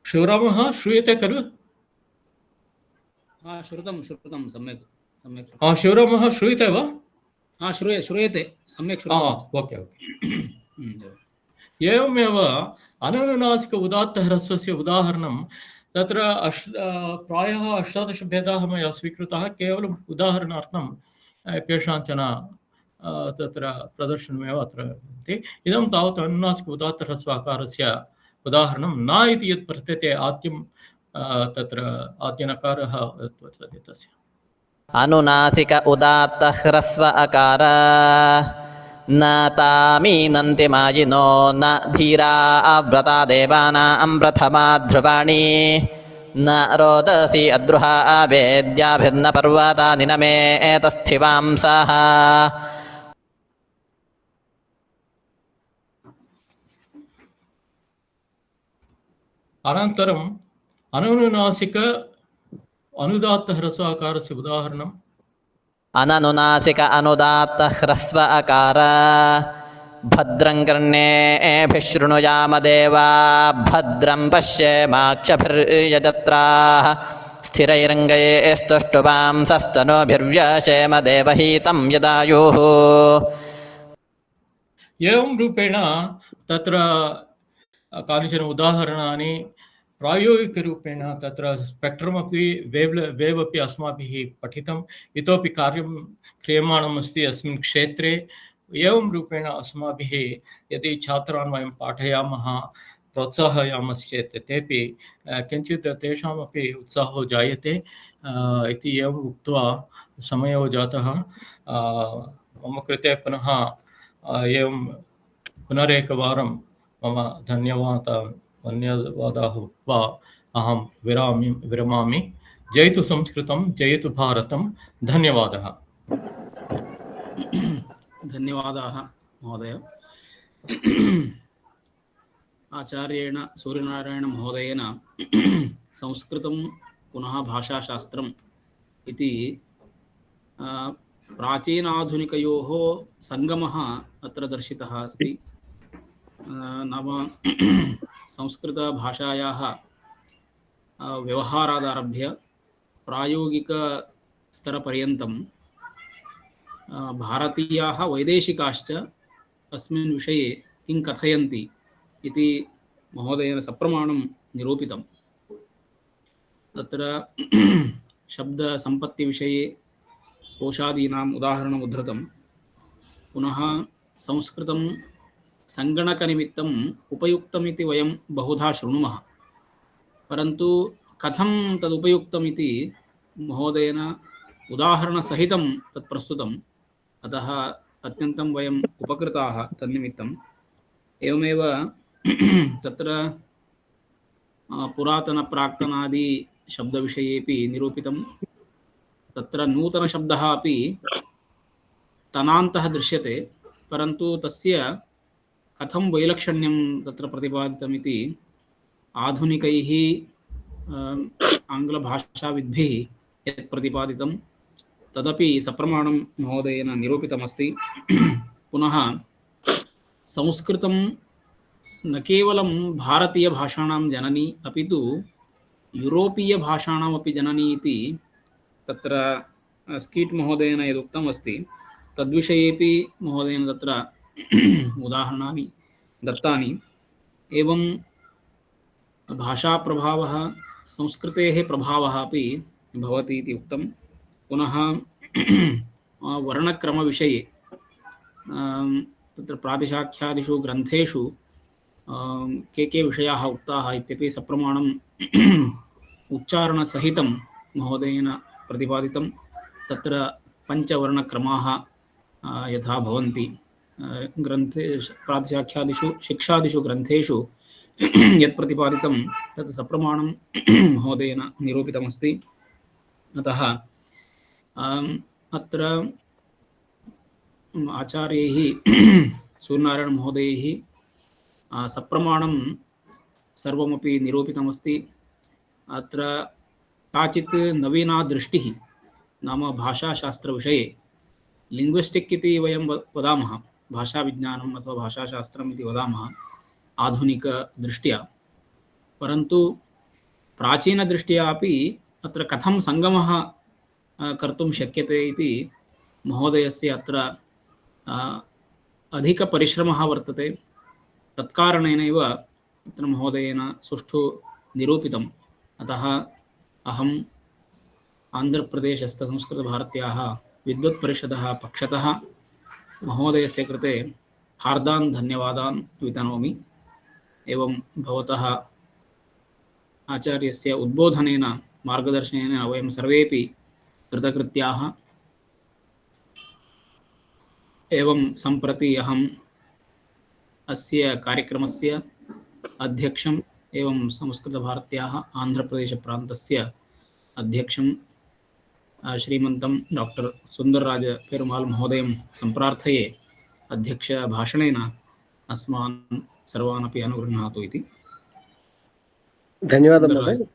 शिवरामः श्रूयते खलु श्रुतं सम्यक् सम्यक् शिवरामः श्रूयते वा श्रूयते सम्यक् ओके एवमेव अनुनासिक उदात्त ह्रस्वस्य उदाहरणं तत्र प्रायः 18 भेदाः मया स्वीकृताः केवलम् उदाहरणार्थं केषाञ्चन तत्र प्रदर्शनमेव अत्र भवति इदं तावत् अनुनासिक उदात्त ह्रस्व आकारस्य उदाहरणं न इति यत् वर्तते आद्यं तत्र आद्यनकारः वर्तते तस्य अनुनासिक उदात्त ह्रस्व अकार न तामीनन्ति मायिनो न धीरा व्रता देवानां प्रथमा ध्रुवाणि न रोदसी अद्रुहा वेद्याभिर्न पर्वतानि न मे एतस्थिवांसः अनन्तरम् अनुनासिक अनुदात्त ह्रस्व आकारस्य उदाहरणम् अननुनासिक अनुदात्त ह्रस्व अकार भद्रं कर्णेभिः शृणुयाम देवा भद्रं पश्येमाक्षभिर्यजत्राः स्थिरैरङ्गैस्तुष्टुवांसस्तनूभिर्व्यशेम देवहीतं यदायुः एवं रूपेण तत्र कानिचन उदाहरणानि प्रायोगिकरूपेण तत्र स्पेक्ट्रम् अपि वेव् अपि अस्माभिः पठितम् इतोपि कार्यं क्रियमाणम् अस्ति अस्मिन् क्षेत्रे एवं रूपेण अस्माभिः यदि छात्रान् वयं पाठयामः प्रोत्साहयामश्चेत् तेपि किञ्चित् तेषामपि उत्साहो जायते इति एवम् उक्त्वा समयो जातः मम कृते पुनः एवं पुनरेकवारं मम धन्यवादाः उक्त्वा अहं विरमामि। जयतु संस्कृतं, जयतु भारतं। धन्यवादः। धन्यवादाः महोदय। आचार्येण सूर्यनारायणमहोदयेन संस्कृतं पुनः भाषाशास्त्रम् इति प्राचीनाधुनिकयोः सङ्गमः अत्र दर्शितः अस्ति। नाम संस्कृतभाषायाः व्यवहारादारभ्य प्रायोगिकस्तरपर्यन्तं भारतीयाः वैदेशिकाश्च अस्मिन् विषये किं कथयन्ति इति महोदयेन सप्रमाणं निरूपितं। तत्र शब्दसम्पत्तिविषये कोशादीनाम् उदाहरणम् उद्धृतं। पुनः संस्कृतं सङ्गणकनिमित्तम् उपयुक्तमिति वयं बहुधा शृणुमः, परन्तु कथं तदुपयुक्तमिति महोदयेन उदाहरणसहितं तत् प्रस्तुतम्। अतः अत्यन्तं वयम् उपकृताः तन्निमित्तम्। एवमेव तत्र पुरातनप्राक्तनादि शब्दविषयेपि निरूपितं। तत्र नूतनशब्दः अपि तनान्तः दृश्यते, परन्तु तस्य कथं वैलक्षण्यं तत्र प्रतिपादितमिति आधुनिकैः आङ्ग्लभाषाविद्भिः यत् प्रतिपादितं तदपि सप्रमाणं महोदयेन निरूपितमस्ति। पुनः संस्कृतं न केवलं भारतीयभाषाणां जननी अपि तु यूरोपीयभाषाणामपि जननी इति तत्र स्कीट् महोदयेन यदुक्तम् अस्ति तद्विषयेपि महोदयेन तत्र उदाहरणानि दत्तानि। एवं भाषाप्रभावः संस्कृतेः प्रभावः अपि भवति इति उक्तं। पुनः वर्णक्रमविषये तत्र प्रातिशाख्यादिषु ग्रन्थेषु के विषयाः उक्ताः इत्यपि सप्रमाणम् उच्चारणसहितं महोदयेन प्रतिपादितं। तत्र पञ्चवर्णक्रमाः यथा भवन्ति ग्रन्थे प्रातिशाख्यादिषु शिक्षादिषु ग्रन्थेषु यत् प्रतिपादितं तत् सप्रमाणं महोदयेन निरूपितमस्ति। अतः अत्र आचार्यैः सूर्यनारायणमहोदयैः सप्रमाणं सर्वमपि निरूपितमस्ति। अत्र काचित् नवीना दृष्टिः नाम भाषाशास्त्रविषये लिङ्ग्विस्टिक् इति वयं वदामः, भाषाविज्ञानम् अथवा भाषाशास्त्रम् इति वदामः आधुनिकदृष्ट्या, परन्तु प्राचीनदृष्ट्या अपि अत्र कथं सङ्गमः कर्तुं शक्यते इति महोदयस्य अत्र अधिकपरिश्रमः वर्तते। तत्कारणेनैव अत्र महोदयेन सुष्ठु निरूपितम्। अतः अहम् आन्ध्रप्रदेशस्थसंस्कृतभारत्याः विद्वत्परिषदः पक्षतः महोदयस्य कृते हार्दान् धन्यवादान् वितनोमि। एवं भवतः आचार्यस्य उद्बोधनेन मार्गदर्शनेन वयं सर्वेपि कृतकृत्याः। एवं सम्प्रति अहम् अस्य कार्यक्रमस्य अध्यक्षम् एवं संस्कृतभारत्याः आन्ध्रप्रदेशप्रान्तस्य अध्यक्षं श्रीमन्तं डॉक्टर सुन्दरराज पेरुमाल् महोदयं सम्प्रार्थये अध्यक्षभाषणेन अस्मान् सर्वान् अपि अनुगृह्णातु इति। धन्यवादः महोदय।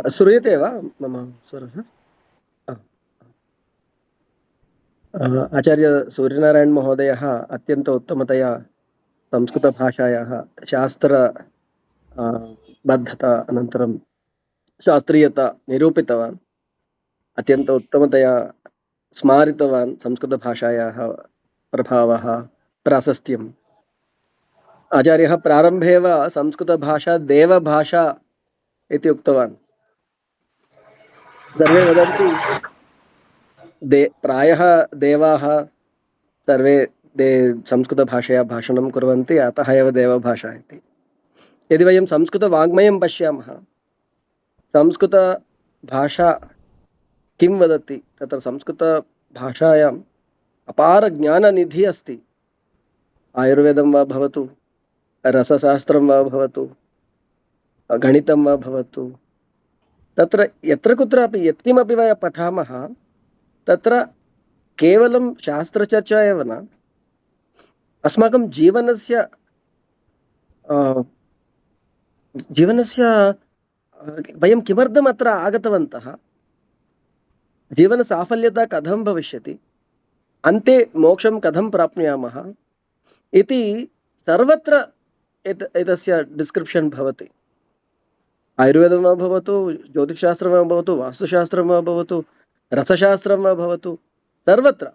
श्रूयते वा मम स्वरः? आचार्य सूर्यनारायण महोदयः अत्यन्त उत्तमतया संस्कृतभाषायाः शास्त्र बद्धता अनन्तरं शास्त्रीयता निरूपितवान्। अत्यन्त उत्तमतया स्मारितवान् संस्कृतभाषायाः प्रभावः प्राशस्त्यम्। आचार्यः प्रारम्भे एव संस्कृतभाषा देवभाषा इति उक्तवान्। सर्वे वदन्ति प्रायः देवाः सर्वे संस्कृतभाषया भाषणं कुर्वन्ति, अतः एव देवभाषा इति। यदि वयं संस्कृतवाङ्मयं पश्यामः, संस्कृतभाषा किं वदति, तत्र संस्कृतभाषायाम् अपारज्ञाननिधिः अस्ति। आयुर्वेदं वा भवतु, रसशास्त्रं वा भवतु, गणितं वा भवतु, तत्र यत्र कुत्रापि यत्किमपि वयं पठामः तत्र केवलं शास्त्रचर्चा एव न, अस्माकं जीवनस्य जीवनस्य वयं किमर्थम् अत्र आगतवन्तः, जीवनसाफल्यता कथं भविष्यति, अन्ते मोक्षं कथं प्राप्नुयामः इति सर्वत्र एतस्य डिस्क्रिप्शन् भवति। आयुर्वेदं वा भवतु, ज्योतिषशास्त्रं वा भवतु, वास्तुशास्त्रं वा भवतु, रसशास्त्रं वा भवतु, सर्वत्र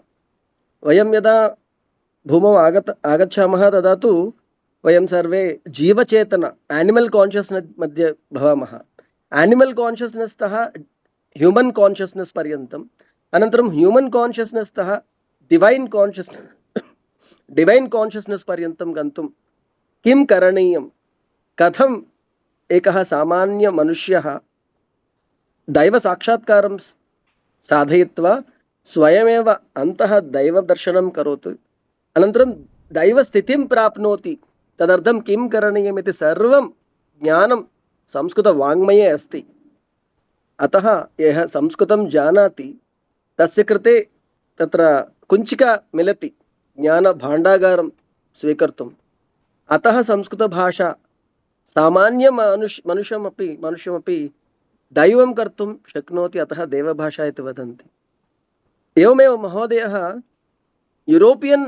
वयं यदा भूमौ आगच्छामः तदा तु वयं सर्वे जीवचेतन एनिमल् कान्शियस्नेस् मध्ये भवामः। एनिमल् कान्शियस्नेस् तः ह्यूमन् कान्शियस्नेस् पर्यन्तम्, अनन्तरं ह्यूमन् कान्शियस्नेस् तः डिवैन् कान्शियस्नेस् पर्यन्तं गन्तुं किं करणीयं, कथम् एकः सामान्यमनुष्यः दैवसाक्षात्कारं साधयित्वा स्वयमेव अन्तः दैवदर्शनं करोति, अनन्तरं दैवस्थितिं प्राप्नोति, तदर्थं किं करणीयमिति सर्वं ज्ञानं संस्कृतवाङ्मये अस्ति। अतः यः संस्कृतं जानाति तस्य कृते तत्र कुञ्चिका मिलति ज्ञानभाण्डागारं स्वीकर्तुम्। अतः संस्कृतभाषा मनुष्यमपि दैवं कर्तुं शक्नोति, अतः देवभाषा इति वदन्ति। एवमेव महोदयः यूरोपियन्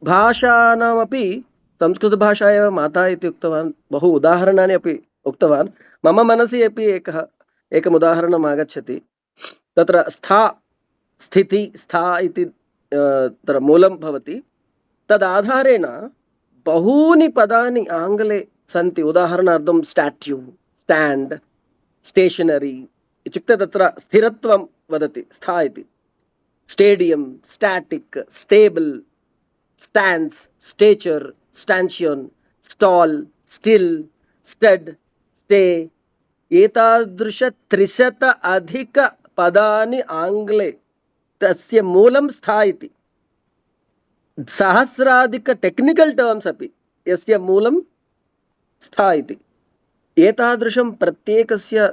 भाषाणामपि संस्कृतभाषा एव माता इति उक्तवान्। बहु उदाहरणानि अपि उक्तवान्। मम मनसि अपि एकम् उदाहरणम् आगच्छति। तत्र स्थिति स्था इति तत्र मूलं भवति। तदाधारेण बहूनि पदानि आङ्ग्ले सन्ति। उदाहरणार्थं स्टाट्यू, स्टाण्ड्, स्टेशनरी इत्युक्ते तत्र स्थिरत्वं वदति स्था इति। Stadium, static, stable, stands, stature, stanchion, stall, still, stud, stay एतादृश 300 अधिक पदानि आङ्ग्ले तस्य मूलं स्था इति। सहस्राधिक टेक्निकल टर्म्स् अपि यस्य मूलं स्था इति। एतादृशं प्रत्येकस्य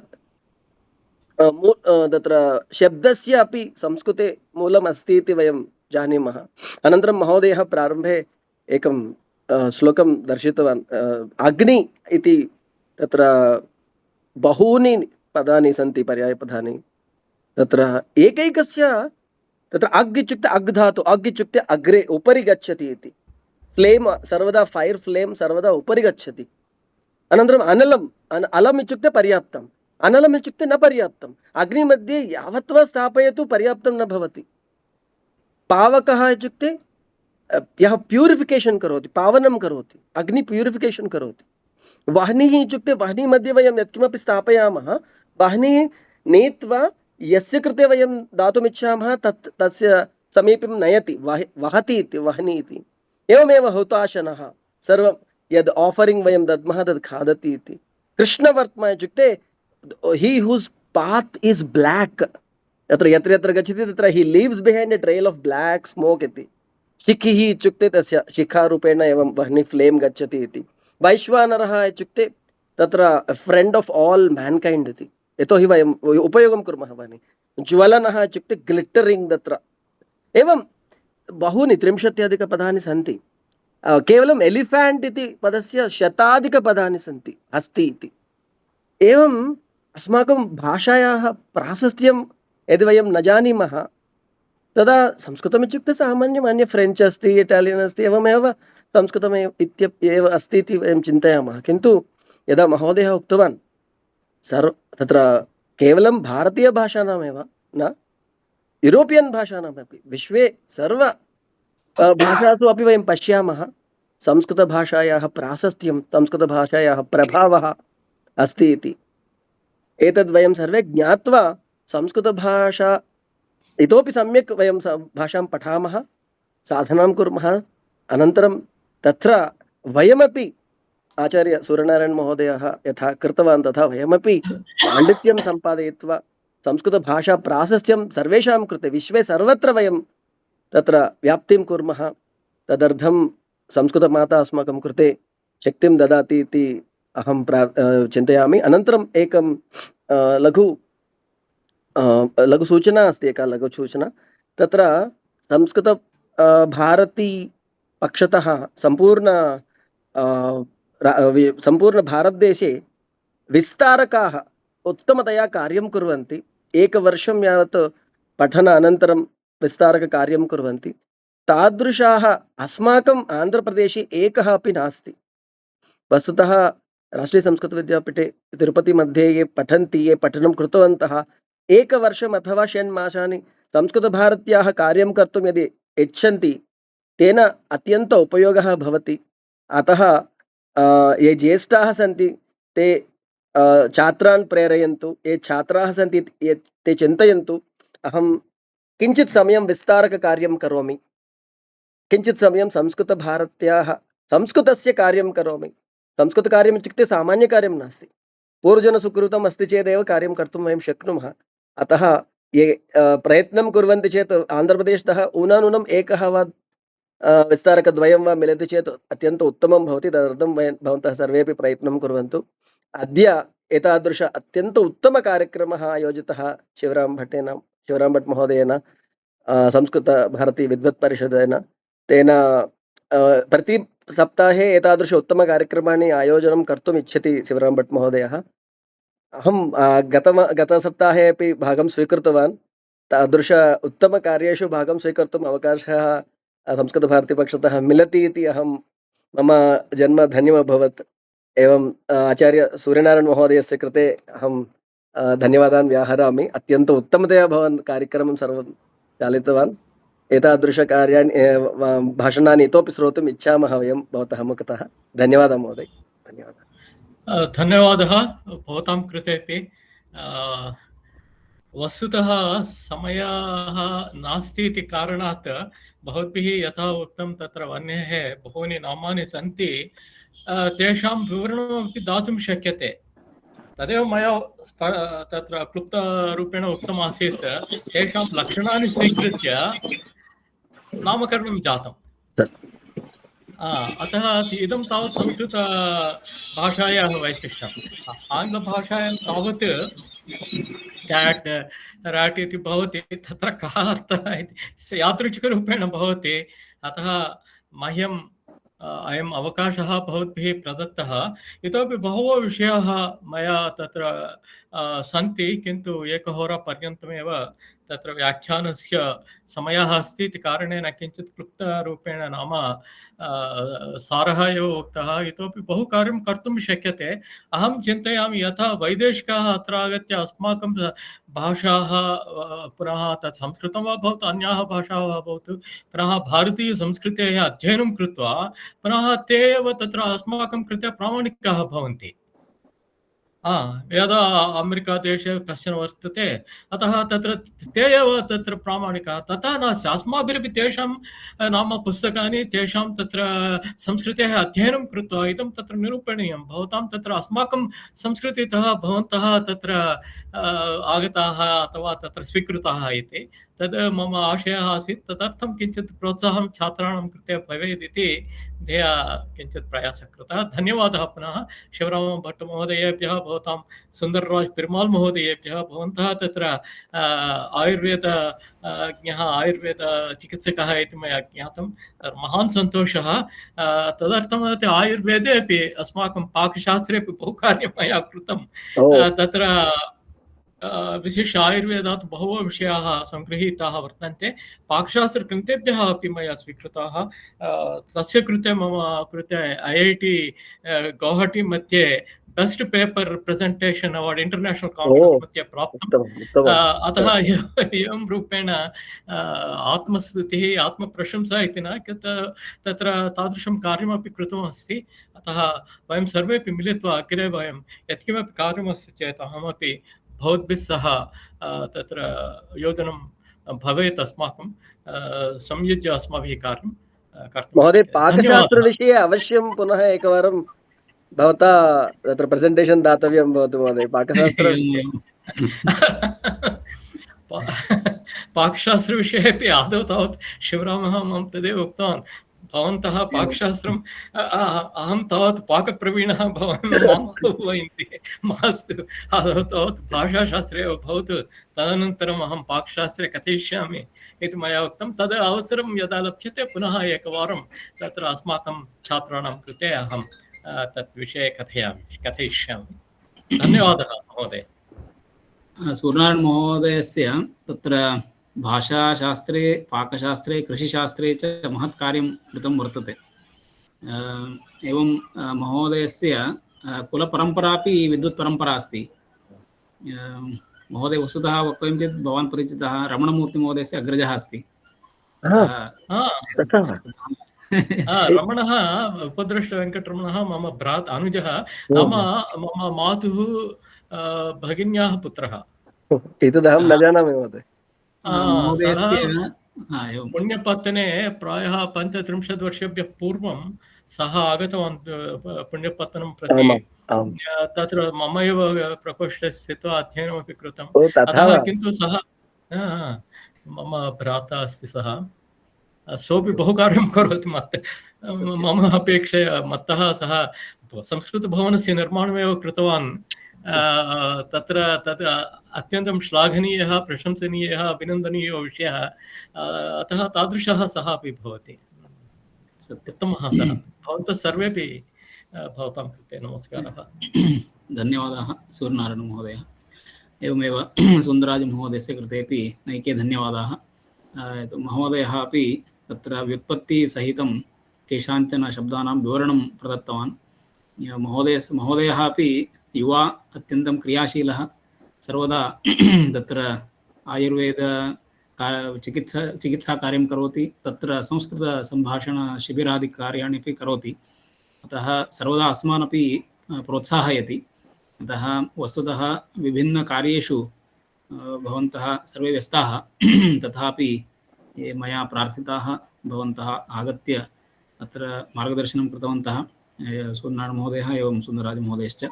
तत्र शब्दस्य अपि संस्कृते मूलम् अस्ति इति वयं जानीमः। अनन्तरं महोदयः प्रारम्भे एकं श्लोकं दर्शितवान्। अग्नि इति तत्र बहूनि पदानि सन्ति, पर्यायपदानि। तत्र एकैकस्य तत्र अग् इत्युक्ते अग् धातु, अग् इत्युक्ते अग्रे उपरि गच्छति इति। फ्लेम् सर्वदा, फैर् फ्लेम् सर्वदा उपरि गच्छति। अनन्तरम् अलम् इत्युक्ते पर्याप्तम्, अनलम् इत्युक्ते न पर्याप्तम्। अग्निमध्ये यावत् वा स्थापयतु पर्याप्तं न भवति। पावकः इत्युक्ते यः प्यूरिफिकेशन् करोति, पावनं करोति, अग्नि प्यूरिफिकेशन् करोति। वाह्निः इत्युक्ते वाह्निमध्ये वयं यत्किमपि स्थापयामः, वाह्निः नीत्वा यस्य कृते वयं दातुमिच्छामः तस्य समीपं नयति, वहति इति वाह्नि इति। एवमेव हुताशनः, सर्वं यद् आफरिङ्ग् वयं दद्मः तद् खादति इति। कृष्णवर्त्मा इत्युक्ते he whose path is black, यत्र यत्र गच्छति तत्र he leaves behind a trail of black smoke इति। शिखिः इत्युक्ते तस्य शिखारूपेण एवं वह्नि फ्लेम् गच्छति इति। वैश्वानरः इत्युक्ते तत्र फ्रेंड ऑफ ऑल मैनकाइंड इति, यतोहि वयम् उपयोगं कुर्मः वह्नि। ज्वलनः इत्युक्ते ग्लिटरिंग तत्र। एवं बहूनि 30 अधिकपदानि सन्ति। केवलम् एलिफेंट इति पदस्य शताधिकपदानि सन्ति, अस्ति इति। एवं अस्माकं भाषायाः प्राशस्त्यं यदि वयं न जानीमः तदा संस्कृतम् इत्युक्ते सामान्यम्, अन्य फ्रेञ्च् अस्ति, इटालियन् अस्ति, एवमेव संस्कृतमेव इत्येव अस्ति इति वयं चिन्तयामः। किन्तु यदा महोदयः उक्तवान् तत्र केवलं भारतीयभाषाणामेव न, यूरोपियन् भाषाणामपि विश्वे सर्व भाषासु अपि वयं पश्यामः संस्कृतभाषायाः प्राशस्त्यं, संस्कृतभाषायाः प्रभावः अस्ति इति। एतद् वयं सर्वे ज्ञात्वा संस्कृतभाषा इतोपि सम्यक् वयं भाषां पठामः, साधनां कुर्मः। अनन्तरं तत्र वयमपि आचार्य सूर्यनारायण महोदयः यथा कृतवान् तथा वयमपि पाण्डित्यं सम्पादयित्वा संस्कृतभाषा प्राशस्त्यं सर्वेषां कृते विश्वे सर्वत्र वयं तत्र व्याप्तिं कुर्मः। तदर्थं संस्कृतमाता अस्माकं कृते शक्तिं ददाति इति अहं चिन्तयामि। अनन्तरम् एकं लघु लघुसूचना अस्ति, एका लघुसूचना। तत्र संस्कृत भारती पक्षतः सम्पूर्ण भारतदेशे विस्तारकाः उत्तमतया कार्यं कुर्वन्ति। एकवर्षं यावत् पठन अनन्तरं विस्तारककार्यं कुर्वन्ति। तादृशाः अस्माकम् आन्ध्रप्रदेशे एकः अपि नास्ति। वस्तुतः राष्ट्रीयसंस्कृतविद्यापीठे तिरुपतिमध्ये ये पठन्ति, ये पठनं कृतवन्तः, एकवर्षम् अथवा 6 मासानि संस्कृतभारत्याः कार्यं कर्तुं यदि इच्छन्ति, तेन अत्यन्त उपयोगः भवति। अतः ये ज्येष्ठाः सन्ति ते छात्रान् प्रेरयन्तु, ये छात्राः सन्ति ते चिन्तयन्तु अहं किञ्चित् समयं विस्तारककार्यं करोमि, किञ्चित् समयं संस्कृतभारत्याः संस्कृतस्य कार्यं करोमि। संस्कृतकार्यम् इत्युक्ते सामान्यकार्यं नास्ति। पूर्वजनसुकृतम् अस्ति चेदेव कार्यं कर्तुं वयं शक्नुमः। अतः ये प्रयत्नं कुर्वन्ति चेत् आन्ध्रप्रदेशतः ऊनानूनम् एकः वा विस्तारकद्वयं वा मिलति चेत् अत्यन्त उत्तमं भवति। तदर्थं भवन्तः सर्वेपि प्रयत्नं कुर्वन्तु। अद्य एतादृश अत्यन्त उत्तमकार्यक्रमः आयोजितः शिवराम भट् महोदयेन, संस्कृतभारती विद्वत्परिषदेन। तेन प्रति सप्ताहे एतादृश उत्तमकार्यक्रमाणि आयोजनं कर्तुम् इच्छति शिवराम भट् महोदयः। अहं गतसप्ताहे अपि भागं स्वीकृतवान्। तादृश उत्तमकार्येषु भागं स्वीकर्तुम् अवकाशः संस्कृतभारतीपक्षतः मिलति इति मम जन्म धन्यमभवत्। एवं आचार्य सूर्यनारायण महोदयस्य कृते अहं धन्यवादान् व्याहरामि। अत्यन्त उत्तमतया भवान् कार्यक्रमं सर्वं चालितवान्। एतादृशकार्याणि भाषणानि इतोपि श्रोतुम् इच्छामः वयं भवतः मुखतः। धन्यवादः महोदय। धन्यवादः। धन्यवादः भवतां कृतेपि। वस्तुतः समयः नास्ति इति कारणात् भवद्भिः यथा उक्तं तत्र वह्नेः बहूनि नामानि सन्ति, तेषां विवरणमपि दातुं शक्यते। तदेव मया तत्र क्लुप्तरूपेण उक्तमासीत्। तेषां लक्षणानि स्वीकृत्य नामकरणं जातम्। अतः इदं तावत् संस्कृतभाषायाः वैशिष्ट्यम्। आङ्ग्लभाषायां तावत् क्याट् राट् इति भवति, तत्र कः अर्थः इति यादृच्छिकरूपेण भवति। अतः मह्यम् अयम् अवकाशः भवद्भिः प्रदत्तः। इतोपि बहवो विषयाः मया तत्र सन्ति, किन्तु एकहोरापर्यन्तमेव तत्र व्याख्यानस्य समयः अस्ति इति कारणेन किञ्चित् क्लुप्तरूपेण नाम सारः एव उक्तः। इतोपि बहु कार्यं कर्तुं शक्यते। अहं चिन्तयामि यथा वैदेशिकाः अत्र आगत्य अस्माकं भाषाः, पुनः तत् संस्कृतं वा भवतु अन्याः भाषाः वा भवतु, पुनः भारतीयसंस्कृतेः अध्ययनं कृत्वा पुनः ते एव तत्र अस्माकं कृते प्रामाणिकाः भवन्ति। यदा अमेरिकादेशे कश्चन वर्तते, अतः तत्र ते एव तत्र प्रामाणिकाः। तथा नास्ति। अस्माभिरपि तेषां नाम पुस्तकानि, तेषां तत्र संस्कृतेः अध्ययनं कृत्वा इदं तत्र निरूपणीयं। भवतां तत्र अस्माकं संस्कृतितः भवन्तः तत्र आगताः अथवा तत्र स्वीकृताः इति तद् मम आशयः आसीत्। तदर्थं किञ्चित् प्रोत्साहं छात्राणां कृते भवेत् इति ध्येया किञ्चित् प्रयासः कृतः। धन्यवादः पुनः शिवराम भट्ट महोदयेभ्यः, भवतां सुन्दरराज पेरुमाल् महोदयेभ्यः। भवन्तः तत्र आयुर्वेदज्ञः, आयुर्वेदचिकित्सकः इति मया ज्ञातं। महान् सन्तोषः। तदर्थं आयुर्वेदे अपि अस्माकं पाकशास्त्रेपि बहु कार्यं मया कृतं। तत्र विशिष्य आयुर्वेदात् बहवो विषयाः सङ्गृहीताः वर्तन्ते। पाकशास्त्रग्रन्थेभ्यः अपि मया स्वीकृताः। तस्य कृते मम कृते IIT गौहाटी मध्ये best paper presentation award international कान्फ्रेन्स् मध्ये प्राप्तम्। अतः एवं रूपेण आत्मस्तुतिः, आत्मप्रशंसा इति न, तत्र तादृशं कार्यमपि कृतमस्ति। अतः वयं सर्वेपि मिलित्वा अग्रे वयं यत्किमपि कार्यमस्ति चेत् अहमपि भवद्भिः सह तत्र योजनं भवेत्, अस्माकं संयुज्य अस्माभिः कार्यं कर्तुं। महोदय, पाकशास्त्रविषये अवश्यं पुनः एकवारं भवता तत्र प्रेजेण्टेशन् दातव्यं भवति महोदय। पाकशास्त्रविषये पाकशास्त्रविषये अपि आदौ तावत् शिवरामः मां तदेव उक्तवान्। भवन्तः पाकशास्त्रम् अहं तावत् पाकप्रवीणः भवान् माम् आह्वयन्ति मास्तु तावत् भाषाशास्त्रे एव भवतु तदनन्तरम् अहं पाकशास्त्रे कथयिष्यामि इति मया उक्तं तद् अवसरं यदा लभ्यते पुनः एकवारं तत्र अस्माकं छात्राणां कृते अहं तत् विषये कथयिष्यामि धन्यवादः महोदय सूर्यनारायण महोदयस्य तत्र भाषाशास्त्रे पाकशास्त्रे कृषिशास्त्रे च महत् कार्यं कृतं वर्तते एवं महोदयस्य कुलपरम्परापि विद्युत्परम्परा अस्ति महोदय वस्तुतः वक्तव्यं चेत् भवान् परिचितः रमणमूर्तिमहोदयस्य अग्रजः अस्ति तथा रमणः उपद्रष्टवेङ्कटरमणः मम अनुजः नाम मम मातुः भगिन्याः पुत्रः एतदहं न जानामि महोदय महोदयस्य पुण्यपत्तने प्रायः 35 वर्षेभ्यः पूर्वं सः आगतवान् पुण्यपत्तनं प्रति तत्र मम एव प्रकोष्ठे स्थित्वा अध्ययनमपि कृतम् अतः किन्तु सः मम भ्राता अस्ति सः सोऽपि बहु कार्यं करोति मम अपेक्षया मत्तः सः संस्कृतभवनस्य निर्माणमेव कृतवान् तत्र तत् अत्यन्तं श्लाघनीयः प्रशंसनीयः अभिनन्दनीयो विषयः अतः तादृशः सः अपि भवति उत्तमः सः भवन्तः सर्वेपि भवतां कृते नमस्कारः धन्यवादाः सूर्यनारायणमहोदयः एवमेव सुन्दराजमहोदयस्य कृतेपि नैके धन्यवादाः महोदयः अपि तत्र व्युत्पत्तिसहितं केषाञ्चन शब्दानां विवरणं प्रदत्तवान् महोदयः अपि युवा अत्यन्तं क्रियाशीलः सर्वदा तत्र आयुर्वेद चिकित्साकार्यं करोति तत्र संस्कृतसम्भाषणशिबिरादिकार्याणि अपि करोति अतः सर्वदा अस्मान् अपि प्रोत्साहयति अतः वस्तुतः विभिन्नकार्येषु भवन्तः सर्वे व्यस्ताः तथापि ये मया प्रार्थिताः भवन्तः आगत्य अत्र मार्गदर्शनं कृतवन्तः सूर्यनारायणमहोदयः एवं सुन्दरराजमहोदयश्च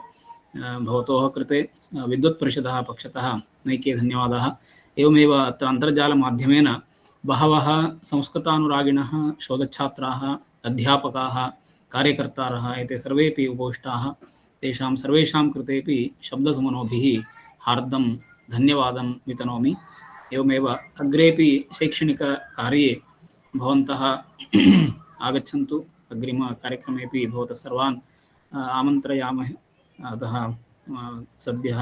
भवतोः कृते विद्युत्परिषदः पक्षतः नैके धन्यवादाः एवमेव अत्र अन्तर्जालमाध्यमेन बहवः संस्कृतानुरागिणः शोधच्छात्राः अध्यापकाः कार्यकर्तारः एते सर्वेपि उपविष्टाः तेषां सर्वेषां कृतेपि शब्दसुमनोभिः हार्दं धन्यवादं वितनोमि एवमेव अग्रेपि शैक्षणिककार्ये भवन्तः आगच्छन्तु अग्रिमकार्यक्रमेपि भवतः सर्वान् आमन्त्रयामः अतः सद्यः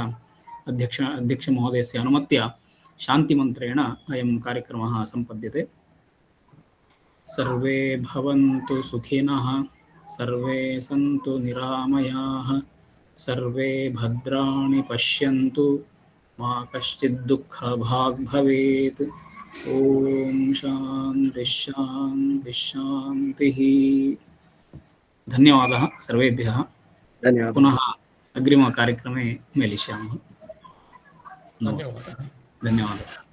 अध्यक्षमहोदयस्य अनुमत्या शान्तिमन्त्रेण अयं कार्यक्रमः सम्पद्यते सर्वे भवन्तु सुखिनः सर्वे सन्तु निरामयाः सर्वे भद्राणि पश्यन्तु मा कश्चित् दुःखभाग् भवेत् ॐ शान्तिः शान्तिः शान्तिः धन्यवादः सर्वेभ्यः धन्यवादः पुनः अग्रिमकार्यक्रमे मेलिष्यामः नमस्ते धन्यवादः